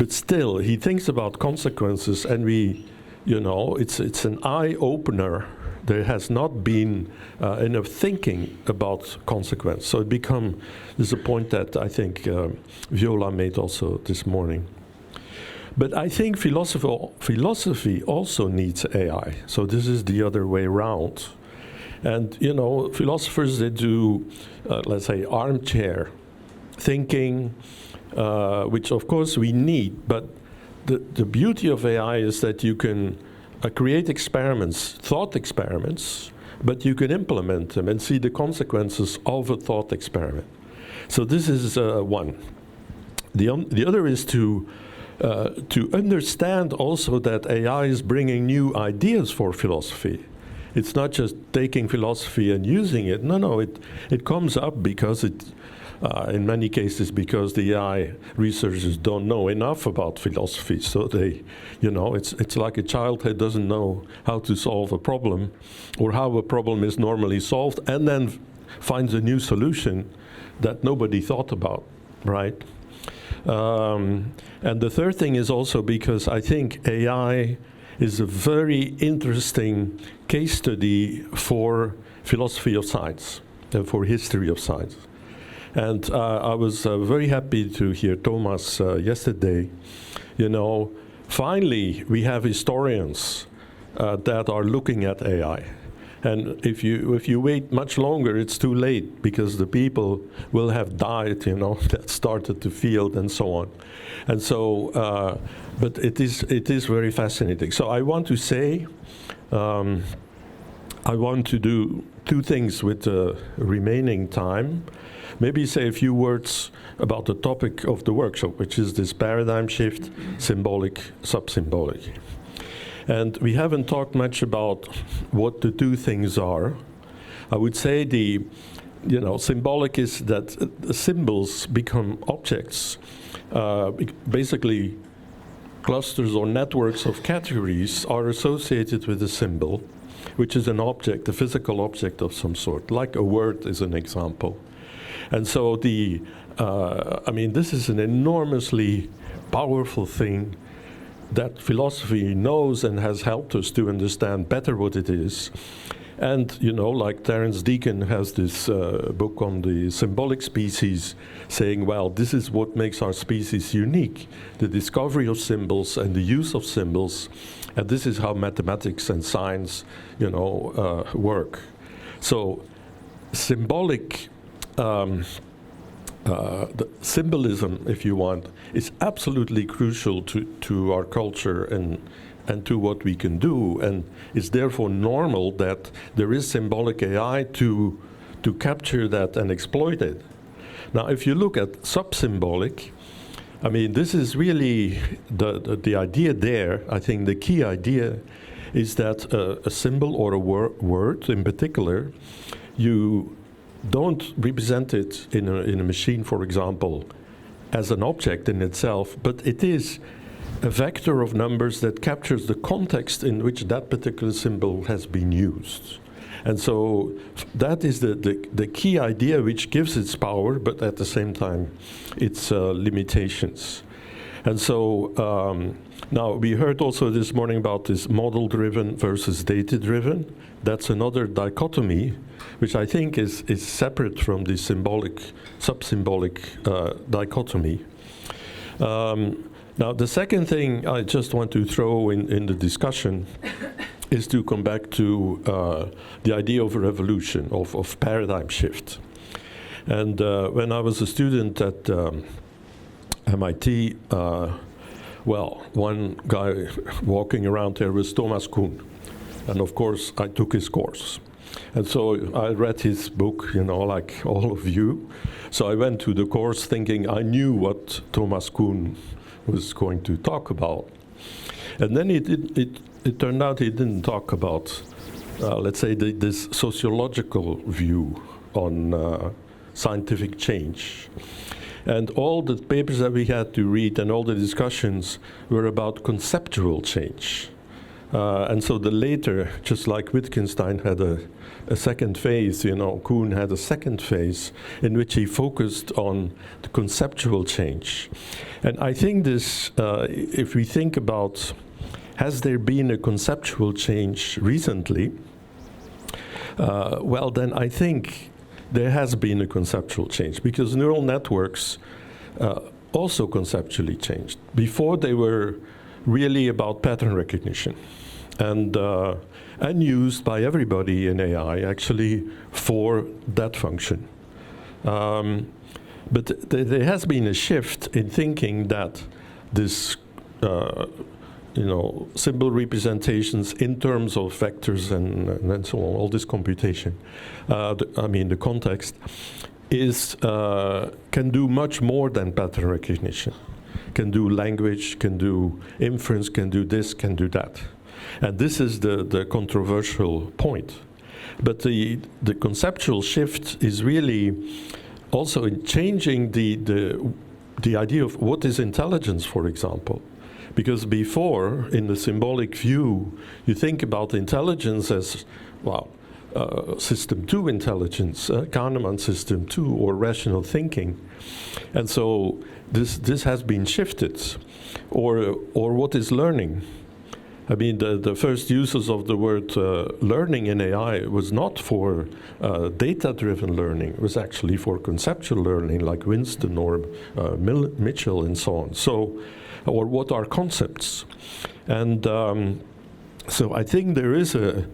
still he thinks about consequences, and it's an eye opener. There has not been enough thinking about consequence. So there's a point that I think Viola made also this morning. But I think philosophy also needs AI. So this is the other way around. And, philosophers, they do, let's say, armchair thinking, which of course we need. But the beauty of AI is that you can create experiments, thought experiments, but you can implement them and see the consequences of a thought experiment. So this is one. The other is to understand also that AI is bringing new ideas for philosophy. It's not just taking philosophy and using it. No, it comes up because in many cases, because the AI researchers don't know enough about philosophy. So it's like a child that doesn't know how to solve a problem or how a problem is normally solved, and then finds a new solution that nobody thought about, right? And the third thing is also because I think AI is a very interesting case study for philosophy of science and for history of science. And I was very happy to hear Thomas yesterday. Finally we have historians that are looking at AI. And if you wait much longer, it's too late, because the people will have died, that started the field and so on. And so, but it is very fascinating. So I want to say, I want to do two things with the remaining time. Maybe say a few words about the topic of the workshop, which is this paradigm shift, symbolic, sub-symbolic. And we haven't talked much about what the two things are. I would say symbolic is that the symbols become objects. Basically, clusters or networks of categories are associated with a symbol, which is an object, a physical object of some sort, like a word is an example. And so this is an enormously powerful thing that philosophy knows and has helped us to understand better what it is. And, like Terence Deacon has this book on the symbolic species, saying, well, this is what makes our species unique, the discovery of symbols and the use of symbols. And this is how mathematics and science, work. So symbolic, the symbolism, if you want, is absolutely crucial to our culture and to what we can do, and it's therefore normal that there is symbolic AI to capture that and exploit it. Now, if you look at sub-symbolic, this is really the idea there. I think the key idea is that a symbol or a word in particular, you don't represent it in a machine, for example, as an object in itself, but it is a vector of numbers that captures the context in which that particular symbol has been used. And so that is the key idea which gives its power, but at the same time its limitations. And so now we heard also this morning about this model-driven versus data-driven. That's another dichotomy, which I think is separate from the symbolic, sub-symbolic dichotomy. Now, the second thing I just want to throw in the discussion is to come back to the idea of a revolution, of paradigm shift. And when I was a student at MIT, one guy walking around there was Thomas Kuhn. And of course, I took his course. And so I read his book, like all of you. So I went to the course thinking I knew what Thomas Kuhn was going to talk about. And then it turned out he didn't talk about, let's say, this sociological view on scientific change. And all the papers that we had to read and all the discussions were about conceptual change. And so the later, just like Wittgenstein had a second phase, Kuhn had a second phase in which he focused on the conceptual change. And I think this, if we think about, has there been a conceptual change recently? Well, then I think there has been a conceptual change, because neural networks also conceptually changed. Before, they were really about pattern recognition and used by everybody in AI actually for that function. But there has been a shift in thinking that this symbol representations in terms of vectors and so on, all this computation, the context, can do much more than pattern recognition. Can do language, can do inference, can do this, can do that. And this is the controversial point. But the conceptual shift is really also in changing the idea of what is intelligence, for example. Because before, in the symbolic view, you think about intelligence as, system 2 intelligence, Kahneman system 2, or rational thinking. And so this has been shifted. Or what is learning? I mean, the first uses of the word learning in AI was not for data-driven learning. It was actually for conceptual learning, like Winston or Mitchell and so on. So, or what are concepts? And so I think there is a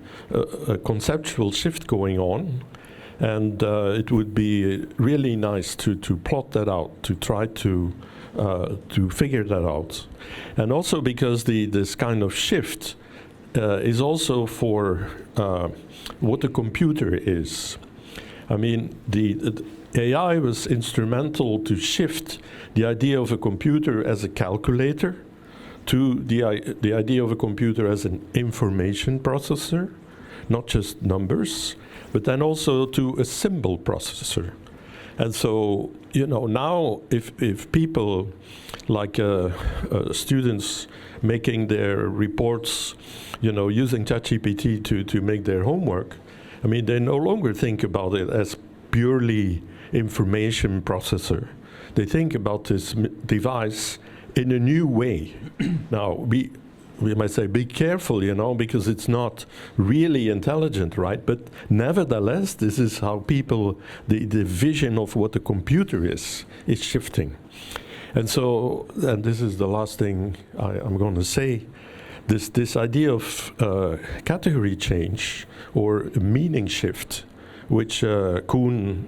conceptual shift going on, and it would be really nice to plot that out, to try to figure that out. And also because this kind of shift is also for what a computer is. I mean, the AI was instrumental to shift the idea of a computer as a calculator to the idea of a computer as an information processor, not just numbers, but then also to a symbol processor. And so, now if people like students making their reports, using ChatGPT to make their homework, I mean, they no longer think about it as purely information processor. They think about this device in a new way. Now, we might say, be careful, because it's not really intelligent, right? But nevertheless, this is how people, the vision of what a computer is shifting. And so, and this is the last thing I'm going to say, this idea of category change or meaning shift, which Kuhn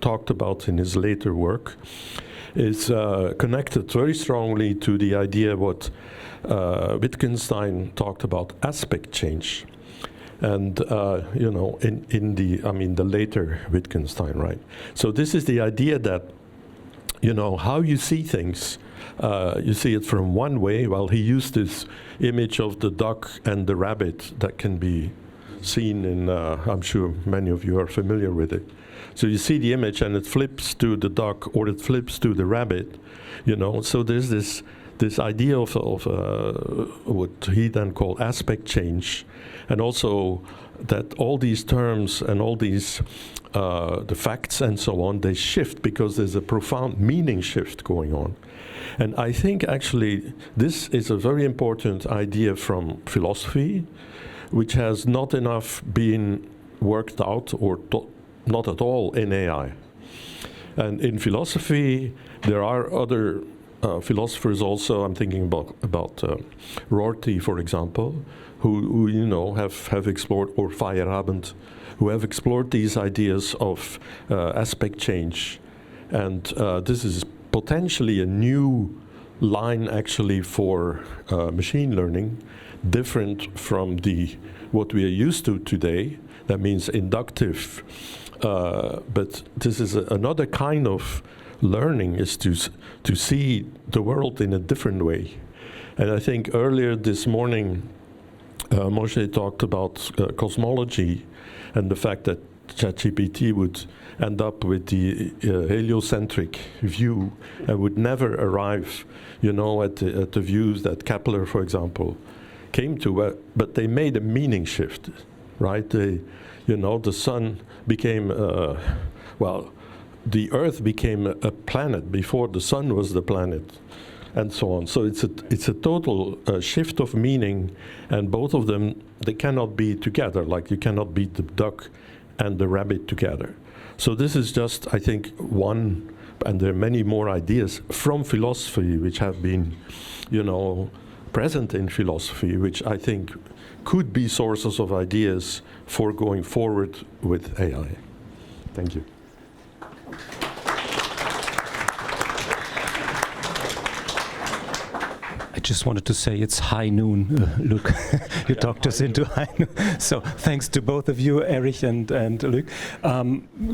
talked about in his later work, is connected very strongly to the idea what Wittgenstein talked about, aspect change. And, in the later Wittgenstein, right? So this is the idea that, how you see things, you see it from one way. Well, he used this image of the duck and the rabbit that can be seen in, I'm sure many of you are familiar with it. So you see the image and it flips to the duck or it flips to the rabbit, So there's this idea of what he then called aspect change, and also that all these terms and all these the facts and so on, they shift because there's a profound meaning shift going on. And I think actually this is a very important idea from philosophy, which has not enough been worked out or not at all in AI. And in philosophy, there are other philosophers also. I'm thinking about Rorty, for example, who have explored, or Feyerabend, who have explored these ideas of aspect change. And this is potentially a new line actually for machine learning, different from what we are used to today. That means inductive. But this is another kind of learning, is to see the world in a different way. And I think earlier this morning, Moshe talked about cosmology and the fact that ChatGPT would end up with the heliocentric view and would never arrive, at the views that Kepler, for example, came to, but they made a meaning shift, right? They, you know, the sun became, well, the Earth became a planet before the sun was the planet, and so on. So it's a total shift of meaning, and both of them, they cannot be together. Like you cannot beat the duck and the rabbit together. So this is just, I think, one, and there are many more ideas from philosophy which have been, you know, present in philosophy, which I think could be sources of ideas for going forward with AI. Thank you. I just wanted to say it's high noon, Luc. You talked us into high noon. So thanks to both of you, Erich and Luc.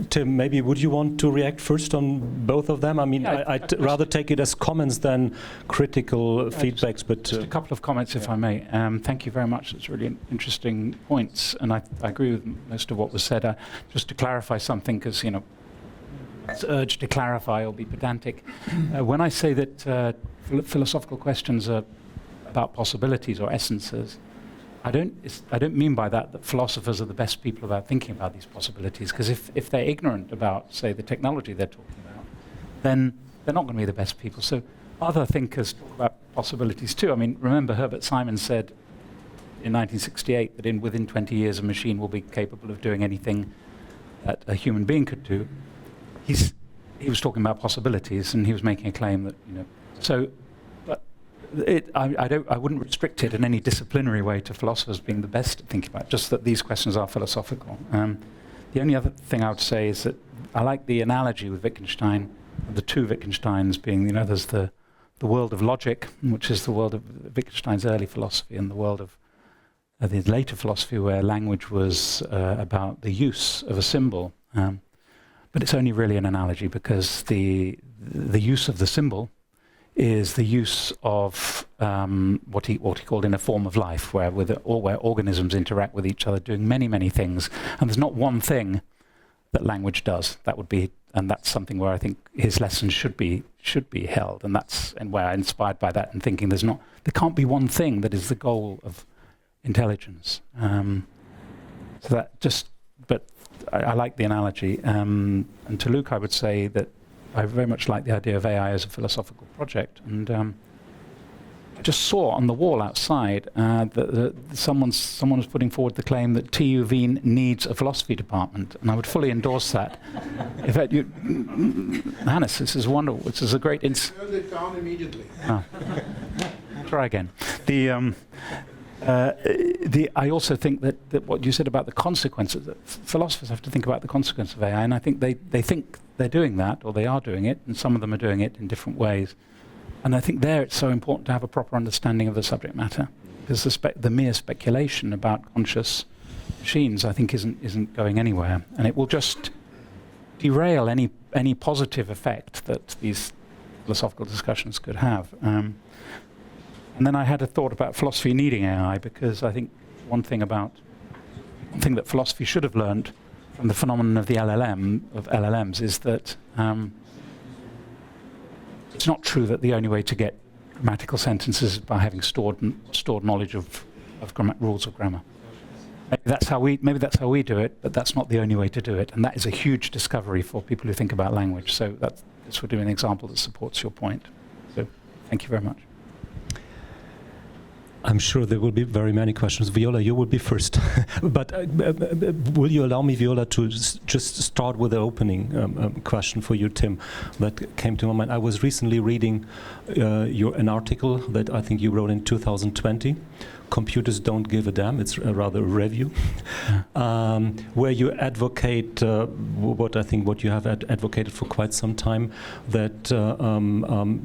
Tim, maybe would you want to react first on both of them? I mean, yeah, I'd rather take it as comments than critical feedbacks. Just a couple of comments, if I may. Thank you very much. It's really interesting points, and I agree with most of what was said. Just to clarify something, because, you know, it's urged to clarify or be pedantic. When I say that philosophical questions are about possibilities or essences, I don't mean by that philosophers are the best people about thinking about these possibilities, because if they're ignorant about, say, the technology they're talking about, then they're not going to be the best people. So other thinkers talk about possibilities too. I mean, remember Herbert Simon said in 1968 that within 20 years a machine will be capable of doing anything that a human being could do. He was talking about possibilities, and he was making a claim that, you know, so, but I wouldn't restrict it in any disciplinary way to philosophers being the best at thinking about it, just that these questions are philosophical. The only other thing I would say is that I like the analogy with Wittgenstein, the two Wittgensteins being, you know, there's the world of logic, which is the world of Wittgenstein's early philosophy, and the world of the later philosophy where language was about the use of a symbol. But it's only really an analogy, because the use of the symbol is the use of what he called in a form of life, where organisms interact with each other, doing many, many things. And there's not one thing that language does. And that's something where I think his lessons should be held. And where I'm inspired by that and thinking there can't be one thing that is the goal of intelligence. But I like the analogy. And to Luc, I would say that I very much like the idea of AI as a philosophical project. And I just saw on the wall outside that someone was putting forward the claim that TU Wien needs a philosophy department, and I would fully endorse that. In fact, Hannes, this is wonderful. This is a great Turn it down immediately. Try again. I also think that what you said about the consequences, that philosophers have to think about the consequence of AI, and I think they think they're doing that, or they are doing it, and some of them are doing it in different ways. And I think there it's so important to have a proper understanding of the subject matter, because the mere speculation about conscious machines, I think, isn't going anywhere, and it will just derail any positive effect that these philosophical discussions could have. And then I had a thought about philosophy needing AI, because I think one thing that philosophy should have learned from the phenomenon of the LLMs is that it's not true that the only way to get grammatical sentences is by having stored knowledge of rules of grammar. Maybe that's how we do it, but that's not the only way to do it, and that is a huge discovery for people who think about language. So this would be an example that supports your point. So thank you very much. I'm sure there will be very many questions. Viola, you will be first. But will you allow me, Viola, to just start with the opening question for you, Tim, that came to my mind. I was recently reading an article that I think you wrote in 2020. Computers Don't Give a Damn. It's rather a review, where you advocate what you have advocated for quite some time, that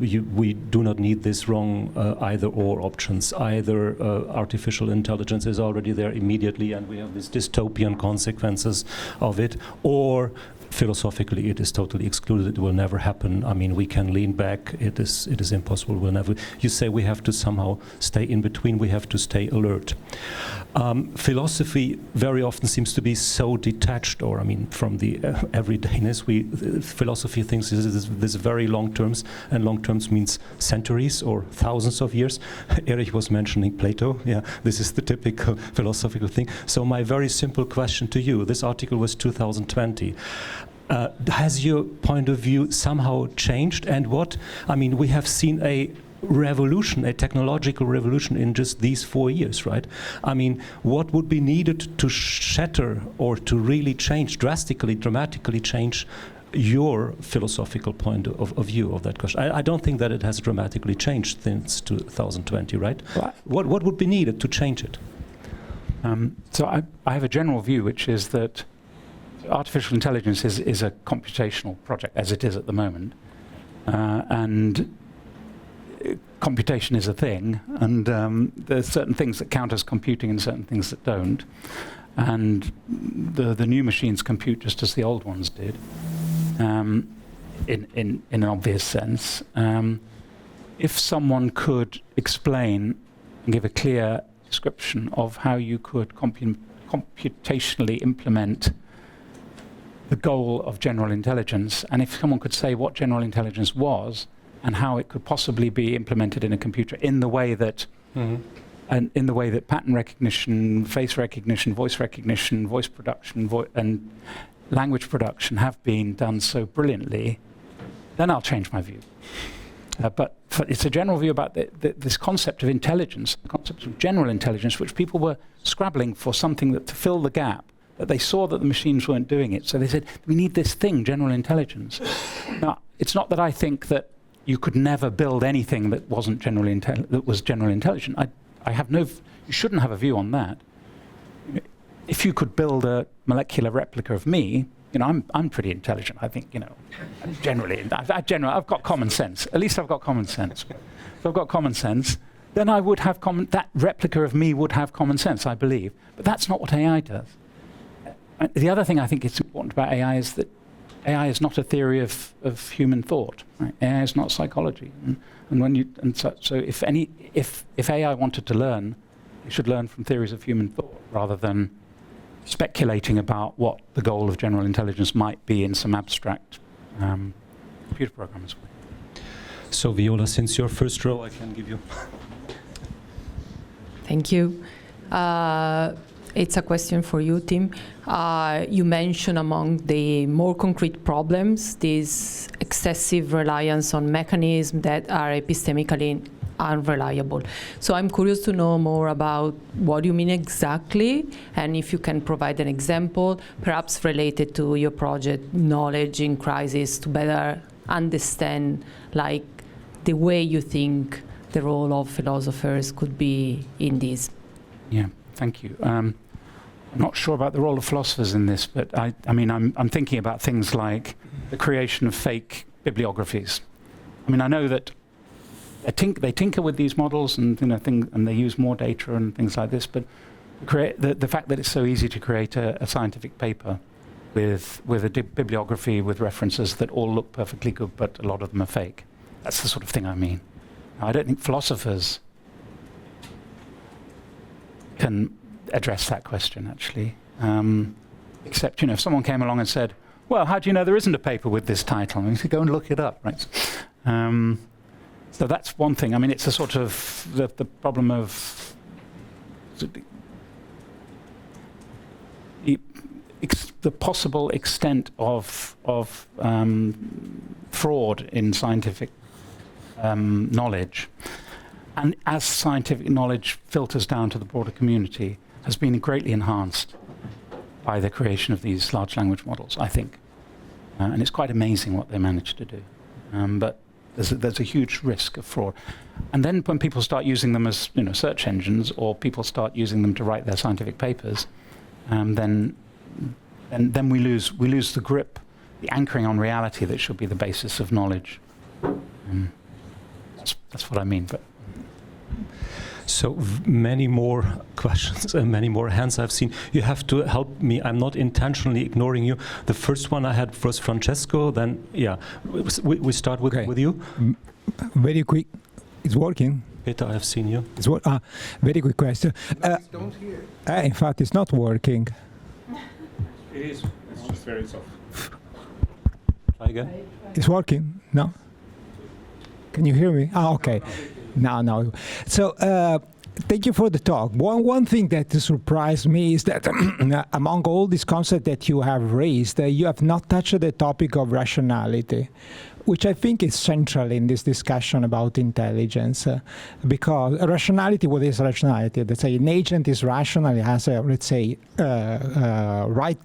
we do not need this wrong either-or options. Either artificial intelligence is already there immediately, and we have these dystopian consequences of it, or philosophically, it is totally excluded. It will never happen. I mean, we can lean back. It is impossible. We'll never. You say we have to somehow stay in between. We have to stay alert. Philosophy very often seems to be so detached, or I mean, from the everydayness. Philosophy thinks this very long terms, and long terms means centuries or thousands of years. Erich was mentioning Plato. Yeah, this is the typical philosophical thing. So my very simple question to you: this article was 2020. Has your point of view somehow changed? And what, I mean, we have seen a revolution, a technological revolution in just these 4 years, right? I mean, what would be needed to shatter or to really change, dramatically change your philosophical point of view of that question? I don't think that it has dramatically changed since 2020, right? What would be needed to change it? So I have a general view, which is that artificial intelligence is a computational project, as it is at the moment. And computation is a thing, and there's certain things that count as computing and certain things that don't. And the new machines compute just as the old ones did, in an obvious sense. If someone could explain and give a clear description of how you could computationally implement the goal of general intelligence, and if someone could say what general intelligence was and how it could possibly be implemented in a computer in the way that and in the way that pattern recognition, face recognition, voice production, and language production have been done so brilliantly, then I'll change my view. But it's a general view about this concept of intelligence, the concept of general intelligence, which people were scrabbling for something to fill the gap. That they saw that the machines weren't doing it, so they said, we need this thing, general intelligence. Now, it's not that I think that you could never build anything that wasn't general intelligent. I have no. You shouldn't have a view on that. If you could build a molecular replica of me, I'm pretty intelligent. I think, generally, I've got common sense. At least I've got common sense. If I've got common sense, then I would have that replica of me would have common sense, I believe. But that's not what AI does. The other thing I think is important about AI is that AI is not a theory of human thought. Right? AI is not psychology. So if AI wanted to learn, it should learn from theories of human thought rather than speculating about what the goal of general intelligence might be in some abstract computer programs. So Viola, since your first row, I can give you. Thank you. It's a question for you, Tim. You mentioned among the more concrete problems this excessive reliance on mechanisms that are epistemically unreliable. So I'm curious to know more about what you mean exactly, and if you can provide an example, perhaps related to your project Knowledge in Crisis, to better understand like the way you think the role of philosophers could be in this. Yeah, thank you. I'm not sure about the role of philosophers in this, but I'm thinking about things like the creation of fake bibliographies. I mean, I know that they tinker with these models and and they use more data and things like this, but the fact that it's so easy to create a scientific paper with a bibliography with references that all look perfectly good, but a lot of them are fake. That's the sort of thing I mean. Now, I don't think philosophers can address that question, actually. Except, if someone came along and said, well, how do you know there isn't a paper with this title? I mean, you go and look it up, right? So that's one thing. I mean, it's a sort of the problem of the possible extent of fraud in scientific knowledge. And as scientific knowledge filters down to the broader community, has been greatly enhanced by the creation of these large language models, I think. And it's quite amazing what they managed to do. But there's a huge risk of fraud. And then when people start using them as search engines, or people start using them to write their scientific papers, then we lose the grip, the anchoring on reality that should be the basis of knowledge. That's what I mean. But So many more questions and many more hands I've seen. You have to help me. I'm not intentionally ignoring you. The first one I had was Francesco. Then, yeah, we start with you. Very quick. It's working. Peter, I have seen you. It's very quick question. Don't hear. In fact, it's not working. It is. It's just very soft. Try again. It's working? No? Can you hear me? Okay. No. So, thank you for the talk. One thing that surprised me is that among all these concepts that you have raised, you have not touched the topic of rationality, which I think is central in this discussion about intelligence. Because rationality, what is rationality? Let's say an agent is rational, it has, let's say, right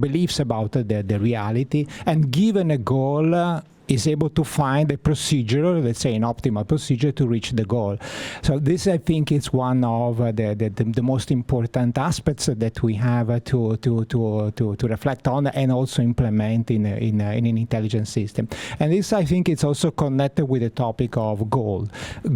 beliefs about the reality, and given a goal, is able to find a procedure, let's say an optimal procedure to reach the goal. So this, I think, is one of the most important aspects that we have to reflect on and also implement in an intelligence system. And this, I think, is also connected with the topic of goal.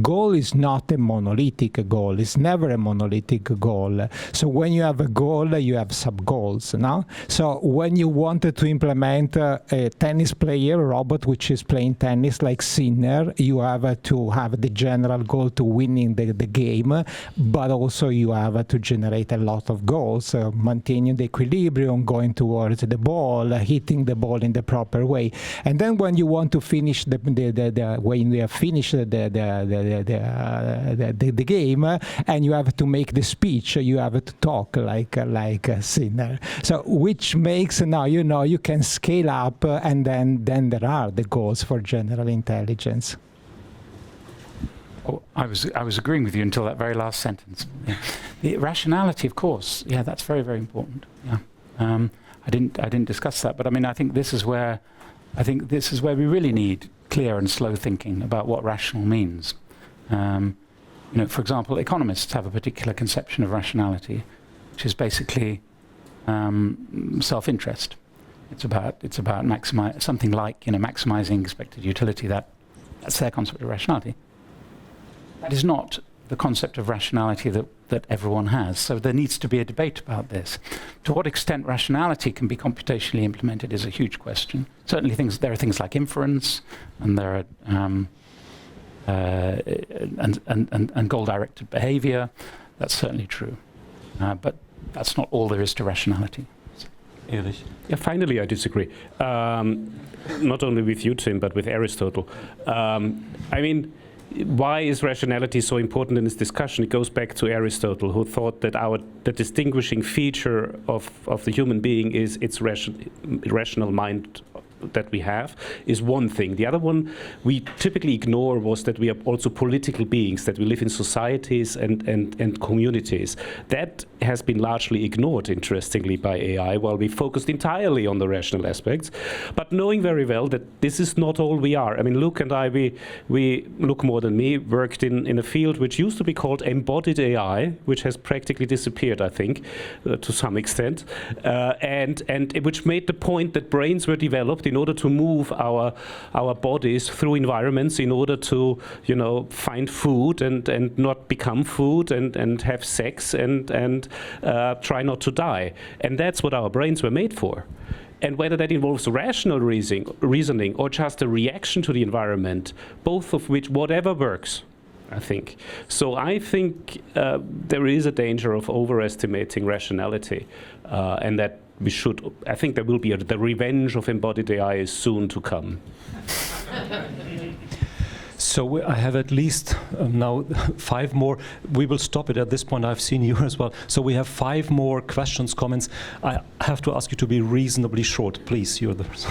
Goal is not a monolithic goal. It's never a monolithic goal. So when you have a goal, you have sub-goals, no? So when you wanted to implement a tennis player, a robot which is playing tennis like Sinner, you have to have the general goal to winning the game, but also you have to generate a lot of goals, maintaining the equilibrium, going towards the ball, hitting the ball in the proper way. And then when you want to finish when you have finished the game, and you have to make the speech, you have to talk like a Sinner. So which makes now you can scale up, and then there are the goals for general intelligence. Oh, I was agreeing with you until that very last sentence. Yeah. The rationality, of course, yeah, that's very, very important. Yeah, I didn't discuss that, but I mean, I think this is where we really need clear and slow thinking about what rational means. For example, economists have a particular conception of rationality, which is basically self-interest. It's about something like maximizing expected utility. That's their concept of rationality. That is not the concept of rationality that everyone has. So there needs to be a debate about this. To what extent rationality can be computationally implemented is a huge question. Certainly there are things like inference, and there are and goal-directed behavior. That's certainly true, but that's not all there is to rationality. Erich. Yeah, finally, I disagree. Not only with you, Tim, but with Aristotle. I mean, why is rationality so important in this discussion? It goes back to Aristotle, who thought that the distinguishing feature of the human being is its rational mind that we have is one thing. The other one we typically ignore was that we are also political beings, that we live in societies and communities. That has been largely ignored, interestingly, by AI, while we focused entirely on the rational aspects, but knowing very well that this is not all we are. I mean, Luke and I, we Luke more than me, worked in a field which used to be called embodied AI, which has practically disappeared, I think, to some extent, and which made the point that brains were developed in order to move our bodies through environments, in order to find food and not become food, and have sex and try not to die. And that's what our brains were made for. And whether that involves rational reasoning or just a reaction to the environment, both of which, whatever works, I think. So I think there is a danger of overestimating rationality, and that I think there will be the revenge of embodied AI is soon to come. So I have at least now 5 more. We will stop it at this point. I've seen you as well. So we have 5 more questions, comments. I have to ask you to be reasonably short. Please, you're the first.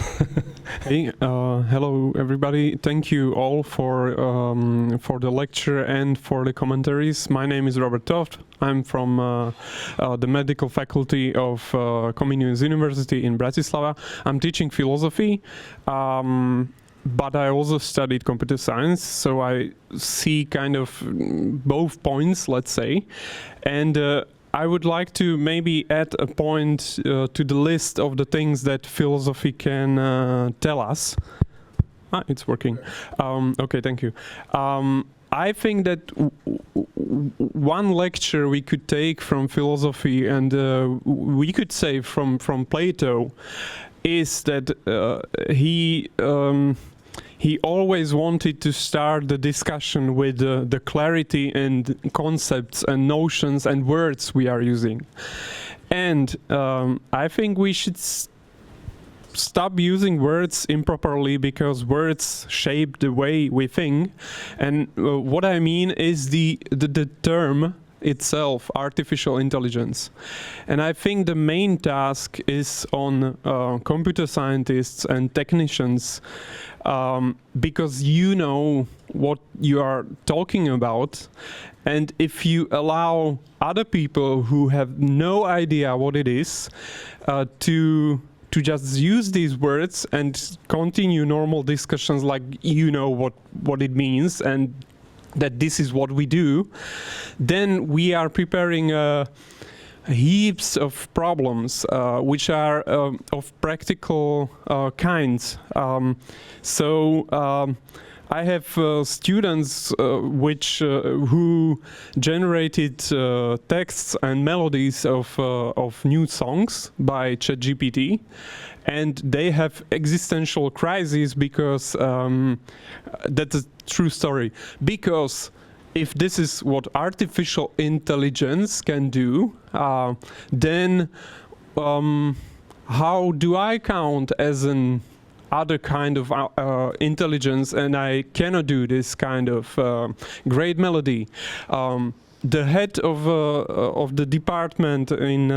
Hey, hello everybody. Thank you all for the lecture and for the commentaries. My name is Robert Toft. I'm from the medical faculty of Comenius University in Bratislava. I'm teaching philosophy. But I also studied computer science, so I see kind of both points, let's say. And I would like to maybe add a point to the list of the things that philosophy can tell us. It's working. Okay, thank you. I think that one lecture we could take from philosophy, and we could say from Plato, is that he always wanted to start the discussion with the clarity and concepts and notions and words we are using. And I think we should stop using words improperly, because words shape the way we think. And what I mean is the term itself, artificial intelligence. And I think the main task is on computer scientists and technicians, because you know what you are talking about. And if you allow other people who have no idea what it is to just use these words and continue normal discussions like you know what it means and that this is what we do, then we are preparing heaps of problems which are of practical kinds. I have students who generated texts and melodies of new songs by ChatGPT, and they have existential crises because that's a true story. Because if this is what artificial intelligence can do, then how do I count as an other kind of intelligence, and I cannot do this kind of great melody? The head of the department in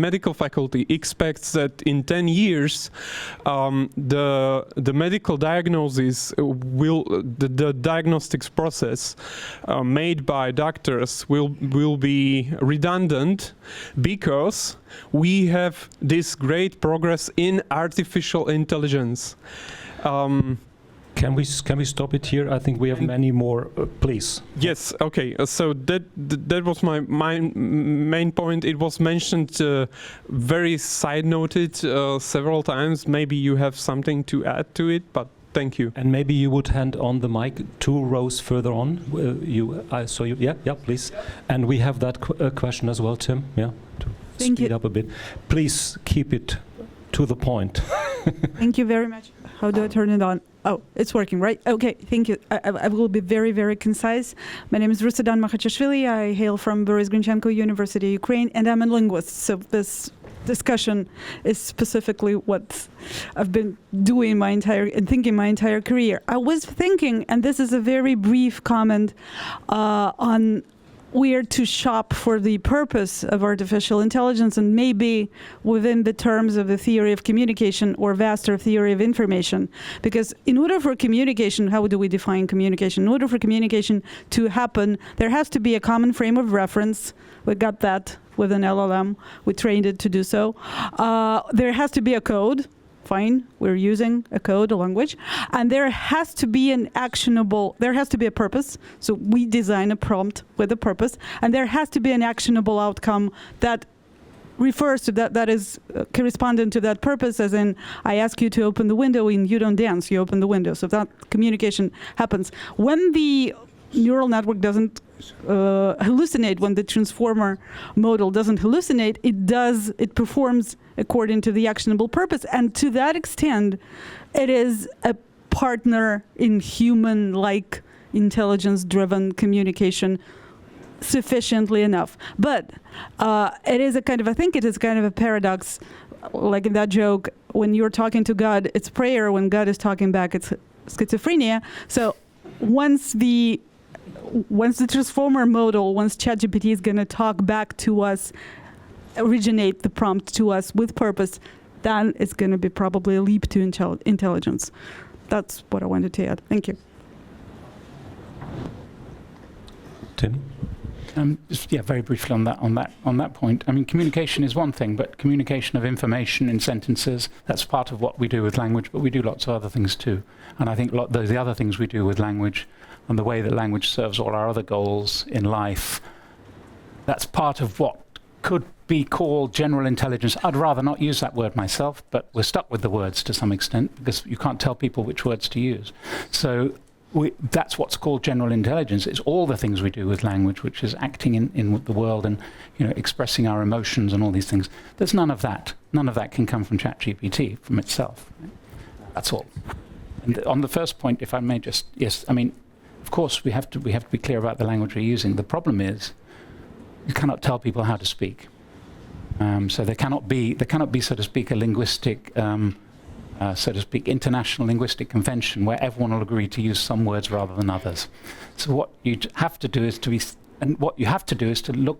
medical faculty expects that in 10 years the medical diagnosis the diagnostics process made by doctors will be redundant, because we have this great progress in artificial intelligence. Can we stop it here? I think we have many more. Please. Yes. Okay. So that was my main point. It was mentioned, very side noted several times. Maybe you have something to add to it, but thank you. And maybe you would hand on the mic 2 rows further on. I saw you. Yeah, please. And we have that question as well, Tim. Yeah. To speed up a bit. Please keep it to the point. Thank you very much. How do I turn it on? Oh, it's working, right? Okay, thank you. I will be very, very concise. My name is Rusadan Makhachishvili. I hail from Boris Grinchenko University, Ukraine, and I'm a linguist. So this discussion is specifically what I've been doing my entire career. I was thinking, and this is a very brief comment on where to shop for the purpose of artificial intelligence, and maybe within the terms of the theory of communication or vaster theory of information. Because in order for communication, how do we define communication? In order for communication to happen, there has to be a common frame of reference. We got that with an LLM. We trained it to do so. There has to be a code. Fine, we're using a code, a language, and there has to be there has to be a purpose. So we design a prompt with a purpose, and there has to be an actionable outcome that refers to that is correspondent to that purpose, as in, I ask you to open the window and you don't dance, you open the window. So that communication happens. When the neural network doesn't hallucinate, when the transformer model doesn't hallucinate, it performs according to the actionable purpose. And to that extent, it is a partner in human-like intelligence-driven communication sufficiently enough. But it is I think it is kind of a paradox, like in that joke, when you're talking to God, it's prayer. When God is talking back, it's schizophrenia. So once the transformer model, once ChatGPT is going to talk back to us, originate the prompt to us with purpose, then it's going to be probably a leap to intelligence. That's what I wanted to add. Thank you. Tim? Yeah, very briefly on that point. I mean, communication is one thing, but communication of information in sentences, that's part of what we do with language, but we do lots of other things too. And I think the other things we do with language and the way that language serves all our other goals in life, that's part of what could be called general intelligence. I'd rather not use that word myself, but we're stuck with the words to some extent because you can't tell people which words to use. So that's what's called general intelligence. It's all the things we do with language, which is acting in the world and expressing our emotions and all these things. There's none of that. None of that can come from ChatGPT from itself. Right? That's all. And on the first point, if I may just, yes, I mean, of course we have to be clear about the language we're using. The problem is you cannot tell people how to speak. So there cannot be, so to speak, a linguistic, so to speak, international linguistic convention where everyone will agree to use some words rather than others. So what you have to do is to look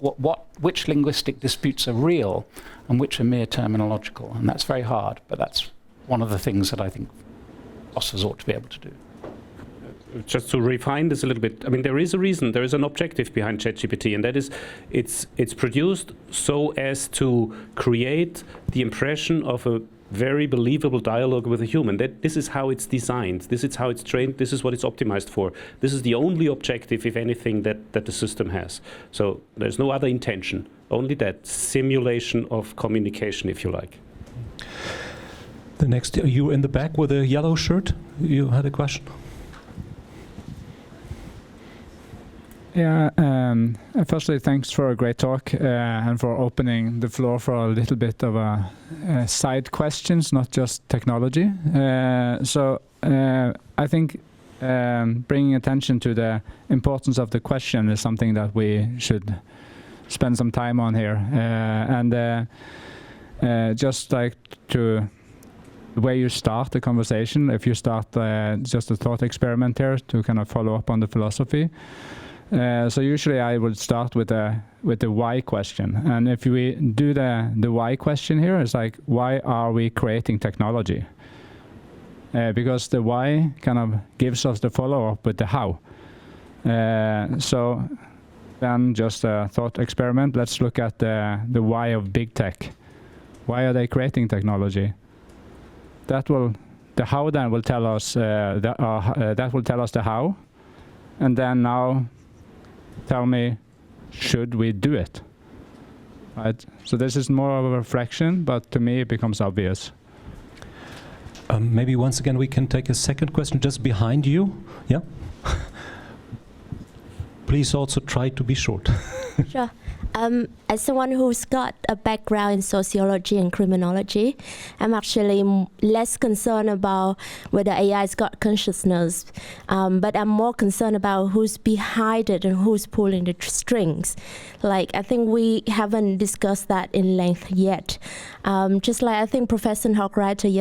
which linguistic disputes are real and which are mere terminological, and that's very hard. But that's one of the things that I think philosophers ought to be able to do. Just to refine this a little bit, I mean, there is a reason, there is an objective behind ChatGPT, and that is it's produced so as to create the impression of a very believable dialogue with a human. That this is how it's designed, this is how it's trained, this is what it's optimized for. This is the only objective, if anything, that the system has. So there's no other intention, only that simulation of communication, if you like. The next, you in the back with a yellow shirt, you had a question? Yeah, firstly, thanks for a great talk and for opening the floor for a little bit of side questions, not just technology. So I think bringing attention to the importance of the question is something that we should spend some time on here. And just like to the way you start the conversation, if you start just a thought experiment here to kind of follow up on the philosophy. So usually I would start with the why question, and if we do the why question here, it's like, why are we creating technology? Because the why kind of gives us the follow-up with the how. So then just a thought experiment. Let's look at the why of big tech. Why are they creating technology? The how then will tell us that will tell us the how, and then now. Tell me, should we do it? Right. So this is more of a reflection, but to me it becomes obvious. Maybe once again we can take a second question just behind you. Yeah. Please also try to be short. Sure. As someone who's got a background in sociology and criminology, I'm actually less concerned about whether AI's got consciousness, but I'm more concerned about who's behind it and who's pulling the strings. Like, I think we haven't discussed that in length yet. Just like I think Professor Hagedorn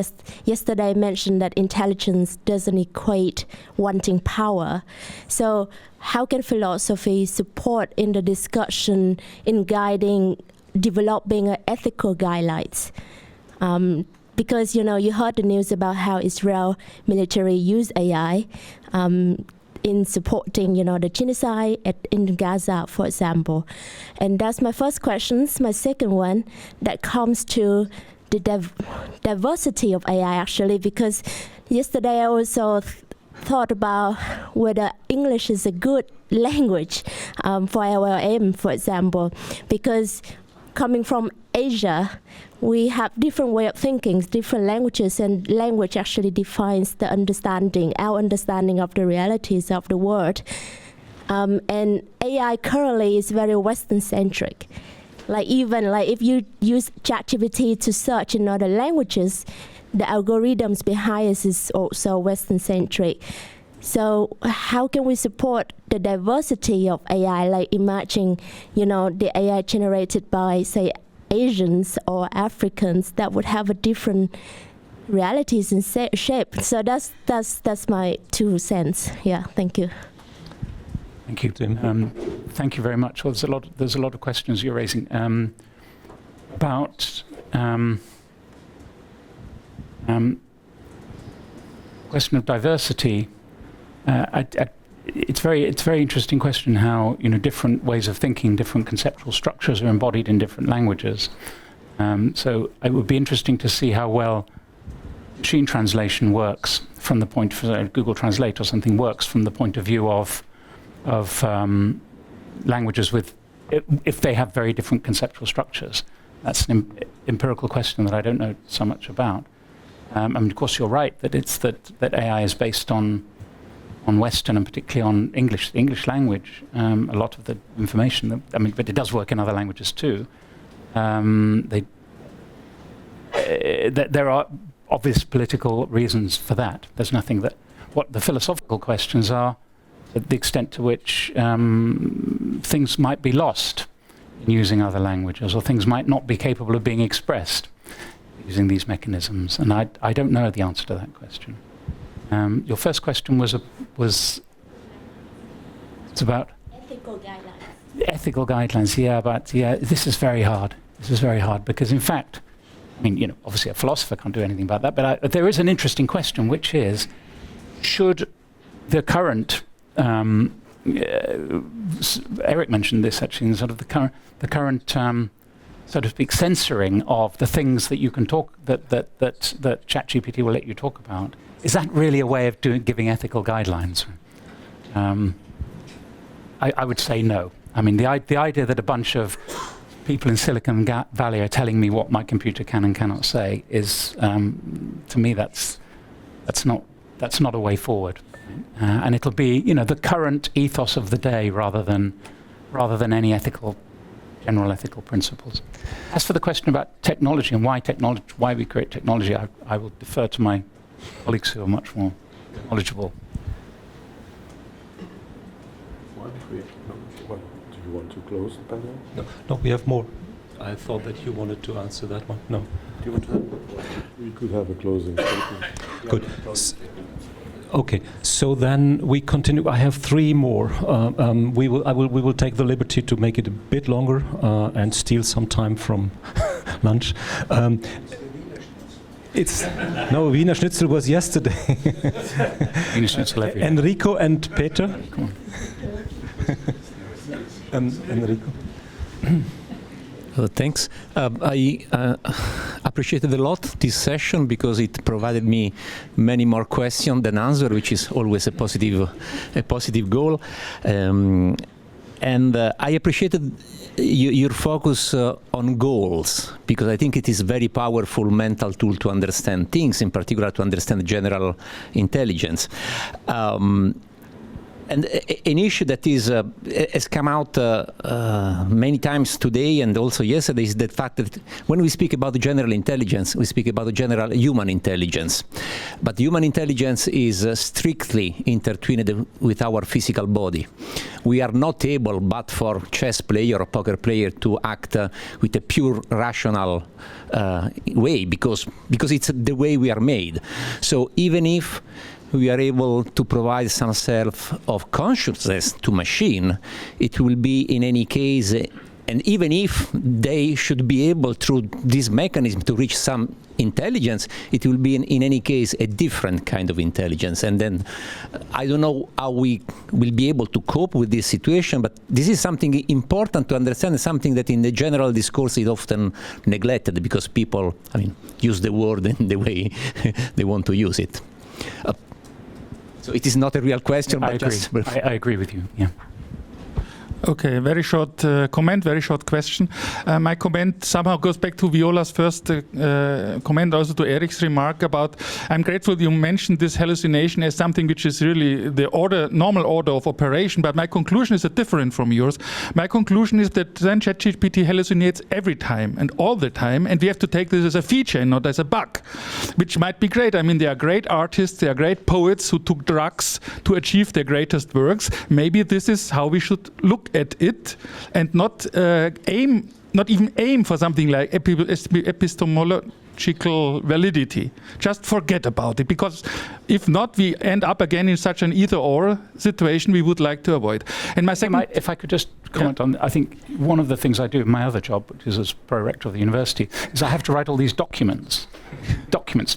yesterday mentioned that intelligence doesn't equate wanting power. So how can philosophy support in the discussion in guiding, developing ethical guidelines? Because, you heard the news about how Israel military use AI in supporting, the genocide in Gaza, for example. And that's my first question. My second one, that comes to the diversity of AI, actually, because yesterday I also thought about whether English is a good language for LLM, for example, because coming from Asia, we have different way of thinking, different languages, and language actually defines the our understanding of the realities of the world. And AI currently is very Western-centric. Like even if you use ChatGPT to search in other languages, the algorithms behind us is also Western-centric. So how can we support the diversity of AI, like imagine, the AI generated by, say, Asians or Africans that would have a different realities and shape. So that's my 2 cents. Yeah, thank you. Thank you, Tim. Thank you very much. Well, there's a lot of questions you're raising about question of diversity. It's very interesting question how different ways of thinking, different conceptual structures are embodied in different languages. So it would be interesting to see how well machine translation works from the point of Google Translate or something works from the point of view of languages with if they have very different conceptual structures. That's an empirical question that I don't know so much about. I mean, of course, you're right that AI is based on Western and particularly on English, the English language, a lot of the information, but it does work in other languages too. There are obvious political reasons for that. There's nothing that, what the philosophical questions are, the extent to which things might be lost in using other languages, or things might not be capable of being expressed using these mechanisms. And I don't know the answer to that question. Your first question was it's about ethical guidelines. Ethical guidelines, this is very hard. This is very hard because, in fact, obviously a philosopher can't do anything about that, but there is an interesting question, which is, should the current Erich mentioned this actually, in sort of the current so to speak, censoring of the things that you can talk that ChatGPT will let you talk about. Is that really a way of giving ethical guidelines? I would say no. The idea that a bunch of people in Silicon Valley are telling me what my computer can and cannot say is, to me, that's not a way forward. And it'll be, the current ethos of the day rather than any general ethical principles. As for the question about technology and why we create technology, I will defer to my colleagues who are much more knowledgeable. Why create technology? Well, do you want to close the panel? No, we have more. I thought that you wanted to answer that one. No. Do you want to have? We could have a closing statement. Good. Okay, so then we continue. I have three more. We will take the liberty to make it a bit longer and steal some time from lunch. Wiener Schnitzel was yesterday. Wiener Schnitzel every day. Enrico and Peter. Enrico. Thanks. I appreciated a lot this session because it provided me many more questions than answers, which is always a positive goal. And I appreciated your focus on goals, because I think it is a very powerful mental tool to understand things, in particular to understand general intelligence. And an issue that has come out many times today and also yesterday is the fact that when we speak about general intelligence, we speak about general human intelligence. But human intelligence is strictly intertwined with our physical body. We are not able, but for chess player or poker player, to act with a pure rational way, because it's the way we are made. So even if we are able to provide some self of consciousness to machine, it will be in any case, and even if they should be able through this mechanism to reach some intelligence, it will be in any case a different kind of intelligence. And then I don't know how we will be able to cope with this situation, but this is something important to understand, something that in the general discourse is often neglected because people, use the word in the way they want to use it. So it is not a real question, but I agree with you. Yeah. Okay, very short comment, very short question. My comment somehow goes back to Viola's first comment, also to Erich's remark about, I'm grateful you mentioned this hallucination as something which is really the normal order of operation, but my conclusion is different from yours. My conclusion is that then ChatGPT hallucinates every time and all the time, and we have to take this as a feature and not as a bug, which might be great. There are great artists, there are great poets who took drugs to achieve their greatest works. Maybe this is how we should look at it, and not even aim for something like epistemological validity. Just forget about it, because if not, we end up again in such an either-or situation we would like to avoid. And my second, if I could just comment on, I think one of the things I do in my other job, which is as pro-rector of the university, is I have to write all these documents,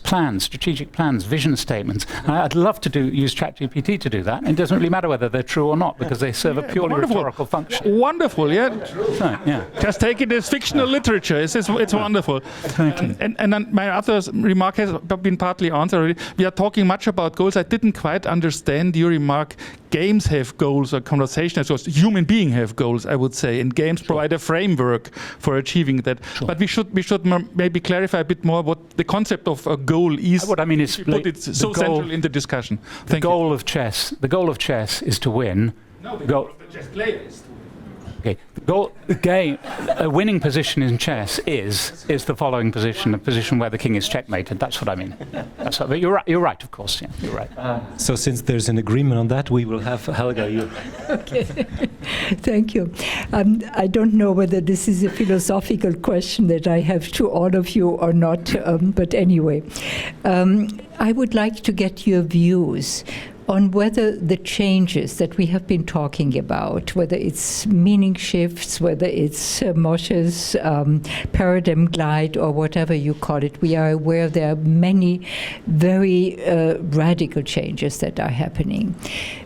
plans, strategic plans, vision statements. I'd love to use ChatGPT to do that. And it doesn't really matter whether they're true or not, because they serve a purely rhetorical function. Wonderful, yeah. So, yeah. Just take it as fictional literature. It's wonderful. And then my other remark has been partly answered already. We are talking much about goals. I didn't quite understand your remark. Games have goals, or conversation as well. Human beings have goals, I would say, and games provide a framework for achieving that. Sure. But we should maybe clarify a bit more what the concept of of a goal is. What I mean is, put it so central in the discussion. The goal of chess is to win. No, the goal of the chess player is to win. Okay. A winning position in chess is the following position, a position where the king is checkmated. That's what I mean. But you're right, of course. Yeah, you're right. So since there's an agreement on that, we will have Helga. You. Okay. Thank you. I don't know whether this is a philosophical question that I have to all of you or not, but anyway. I would like to get your views on whether the changes that we have been talking about, whether it's meaning shifts, whether it's Moshe's paradigm glide or whatever you call it, we are aware there are many very radical changes that are happening.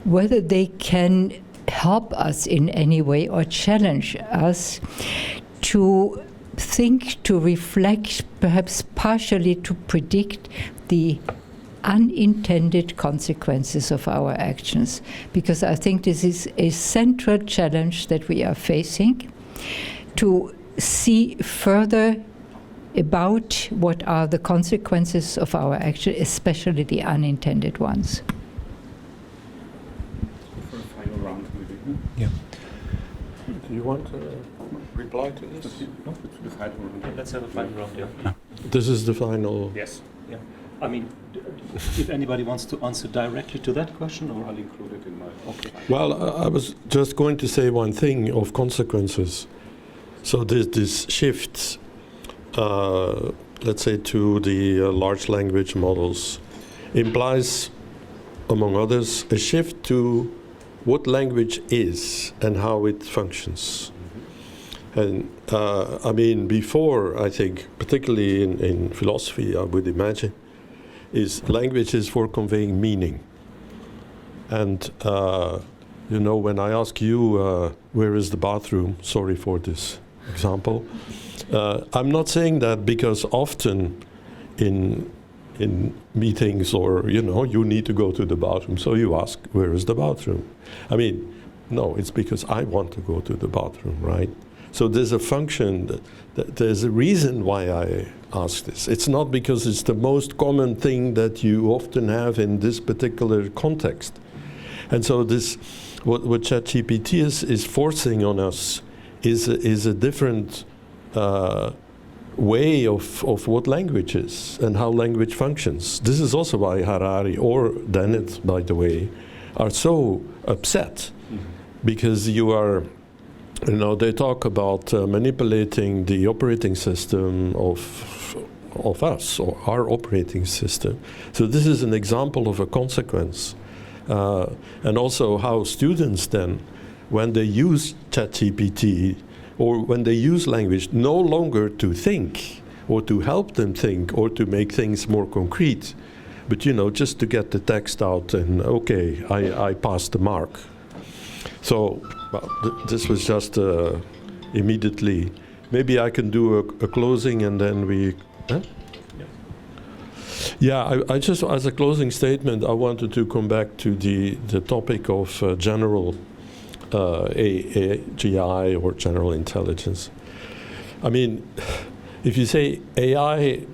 Whether they can help us in any way or challenge us to think, to reflect, perhaps partially to predict the unintended consequences of our actions, because I think this is a central challenge that we are facing, to see further about what are the consequences of our action, especially the unintended ones. For a final round, maybe. Yeah. Do you want to reply to this? No, it's the final round. Let's have a final round. Yeah. This is the final. Yes. Yeah. I mean, if anybody wants to answer directly to that question, or I'll include it in my. Okay. Well, I was just going to say one thing of consequences. So this shift, let's say, to the large language models implies, among others, a shift to what language is and how it functions. And I mean, before, I think, particularly in philosophy, I would imagine, is language is for conveying meaning. And, you know, when I ask you, where is the bathroom? Sorry for this example. I'm not saying that because often in meetings or, you know, you need to go to the bathroom, so you ask, where is the bathroom? I mean, no, it's because I want to go to the bathroom, right? So there's a function, there's a reason why I ask this. It's not because it's the most common thing that you often have in this particular context. And so this, what ChatGPT is forcing on us is a different way of what language is and how language functions. This is also why Harari or Dennett, by the way, are so upset, because you are, you know, they talk about manipulating the operating system of us, or our operating system. So this is an example of a consequence. And also how students then, when they use ChatGPT, or when they use language, no longer to think, or to help them think, or to make things more concrete, but, you know, just to get the text out and, okay, I passed the mark. So, well, this was just immediately. Maybe I can do a closing and then we. Huh? Yeah, I just, as a closing statement, I wanted to come back to the topic of general AGI or general intelligence. I mean, if you say AI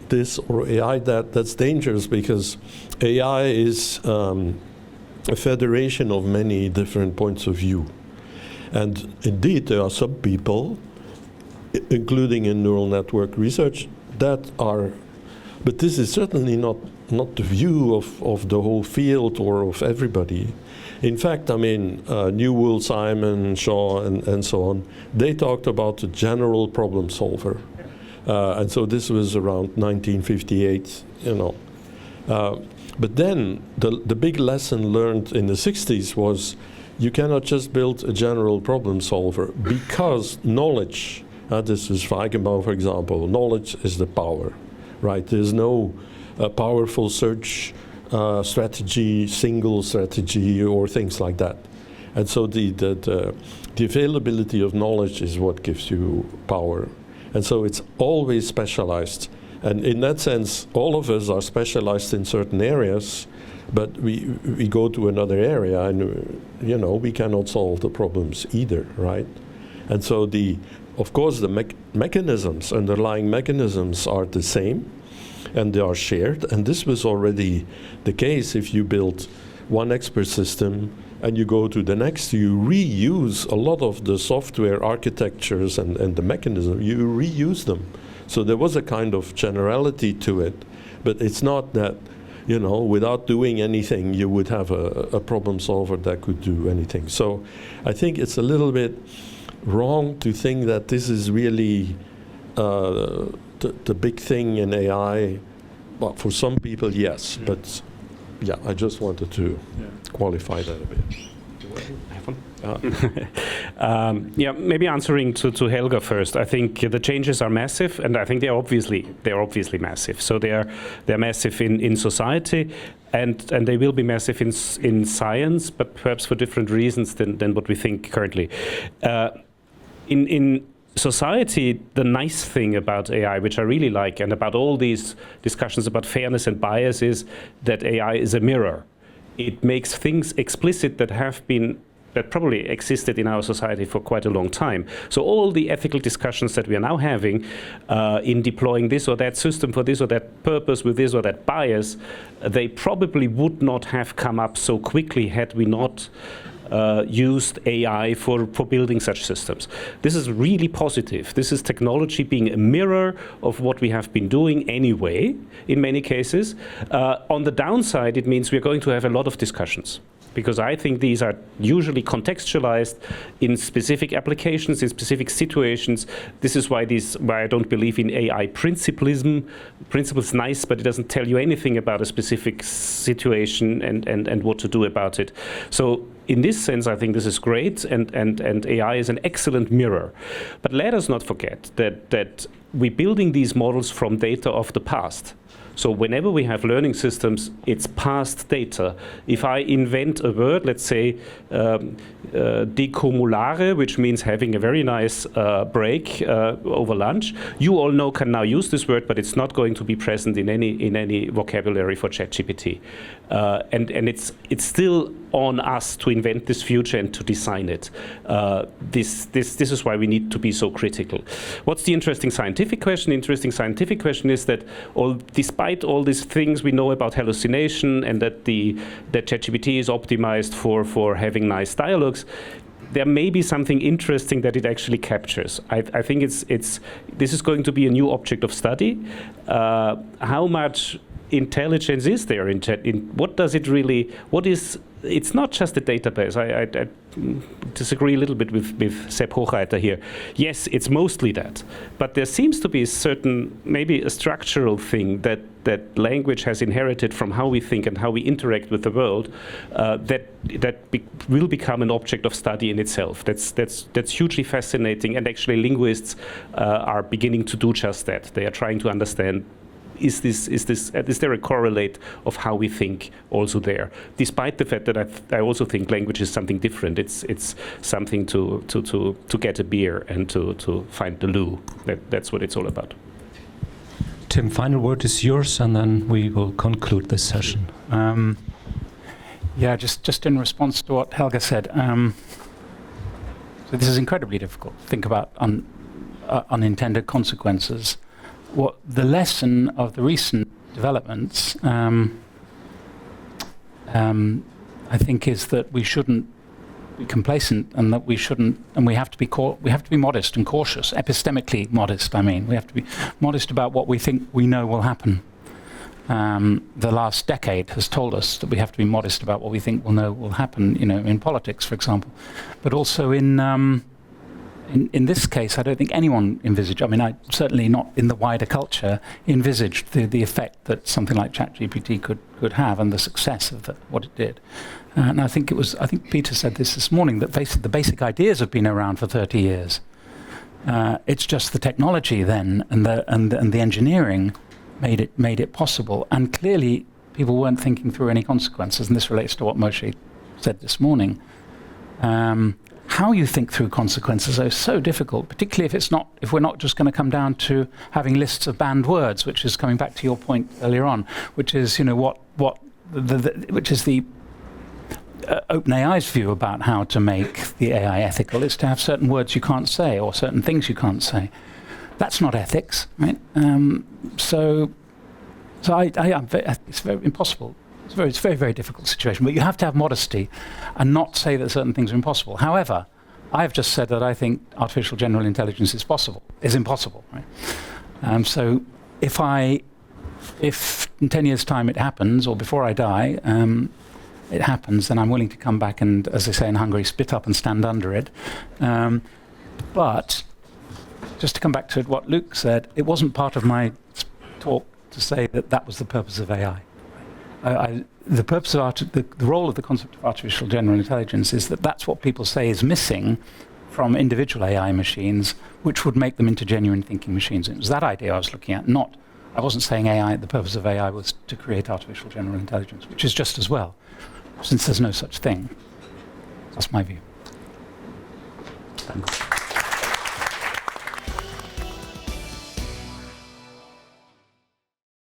this or AI that, that's dangerous, because AI is a federation of many different points of view. And indeed, there are some people, including in neural network research, that are, but this is certainly not the view of the whole field or of everybody. In fact, I mean, Newell, Simon, Shaw, and so on, they talked about the general problem solver. And so this was around 1958, you know. But then the big lesson learned in the 60s was you cannot just build a general problem solver, because knowledge, this is Feigenbaum, for example, knowledge is the power, right? There's no powerful search strategy, single strategy, or things like that. And so the availability of knowledge is what gives you power. And so it's always specialized. And in that sense, all of us are specialized in certain areas, but we go to another area and, you know, we cannot solve the problems either, right? And so of course, the mechanisms, underlying mechanisms are the same, and they are shared. And this was already the case. If you build one expert system and you go to the next, you reuse a lot of the software architectures and the mechanism, you reuse them. So there was a kind of generality to it, but it's not that, you know, without doing anything, you would have a problem solver that could do anything. So I think it's a little bit wrong to think that this is really the big thing in AI. Well, for some people, yes, but yeah, I just wanted to qualify that a bit. Yeah, maybe answering to Helga first. I think the changes are massive, and I think they're obviously massive. So they're massive in society, and they will be massive in science, but perhaps for different reasons than what we think currently. In society, the nice thing about AI, which I really like, and about all these discussions about fairness and bias, is that AI is a mirror. It makes things explicit that probably existed in our society for quite a long time. So all the ethical discussions that we are now having in deploying this or that system for this or that purpose with this or that bias, they probably would not have come up so quickly had we not used AI for building such systems. This is really positive. This is technology being a mirror of what we have been doing anyway, in many cases. On the downside, it means we're going to have a lot of discussions, because I think these are usually contextualized in specific applications, in specific situations. This is why I don't believe in AI principlism. Principle is nice, but it doesn't tell you anything about a specific situation and what to do about it. So in this sense, I think this is great, and AI is an excellent mirror. But let us not forget that we're building these models from data of the past. So whenever we have learning systems, it's past data. If I invent a word, let's say decumulare, which means having a very nice break over lunch, you all can now use this word, but it's not going to be present in any vocabulary for ChatGPT. And it's still on us to invent this future and to design it. This is why we need to be so critical. What's the interesting scientific question? The interesting scientific question is that despite all these things we know about hallucination and that ChatGPT is optimized for having nice dialogues, there may be something interesting that it actually captures. I think this is going to be a new object of study. How much intelligence is there in what does it really? It's not just a database. I disagree a little bit with Sepp Hochreiter here. Yes, it's mostly that, but there seems to be maybe a structural thing that language has inherited from how we think and how we interact with the world, will become an object of study in itself. That's hugely fascinating, and actually linguists are beginning to do just that. They are trying to understand. Is there a correlate of how we think also there? Despite the fact that I also think language is something different. It's something to get a beer and to find the loo. That's what it's all about. Tim, final word is yours, and then we will conclude this session. Yeah, just in response to what Helga said. So this is incredibly difficult. Think about unintended consequences. What the lesson of the recent developments, I think, is that we shouldn't be complacent, and that we have to be modest and cautious, epistemically modest. I mean, we have to be modest about what we think we know will happen. The last decade has told us that we have to be modest about what we think will happen. You know, in politics, for example, but also in this case, I don't think anyone envisaged, I certainly not in the wider culture, envisaged the effect that something like ChatGPT could have, and the success of what it did. And I think Peter said this morning, that the basic ideas have been around for 30 years. It's just the technology then and the engineering made it possible. And clearly people weren't thinking through any consequences, and this relates to what Moshe said this morning. How you think through consequences is so difficult, particularly if we're not just going to come down to having lists of banned words, which is coming back to your point earlier on, which is which is the OpenAI's view about how to make the AI ethical, is to have certain words you can't say or certain things you can't say. That's not ethics, right? So So it's very impossible. It's a very, very difficult situation. But you have to have modesty and not say that certain things are impossible. However, I've just said that I think artificial general intelligence is impossible. Right? So if in 10 years' time it happens, or before I die, it happens, then I'm willing to come back and, as they say in Hungary, spit up and stand under it. But just to come back to what Luke said, it wasn't part of my talk to say that that was the purpose of AI. The purpose of the role of the concept of artificial general intelligence is that that's what people say is missing from individual AI machines, which would make them into genuine thinking machines. And it was that idea I was looking at, I wasn't saying AI, the purpose of AI was to create artificial general intelligence, which is just as well, since there's no such thing. That's my view. Thanks.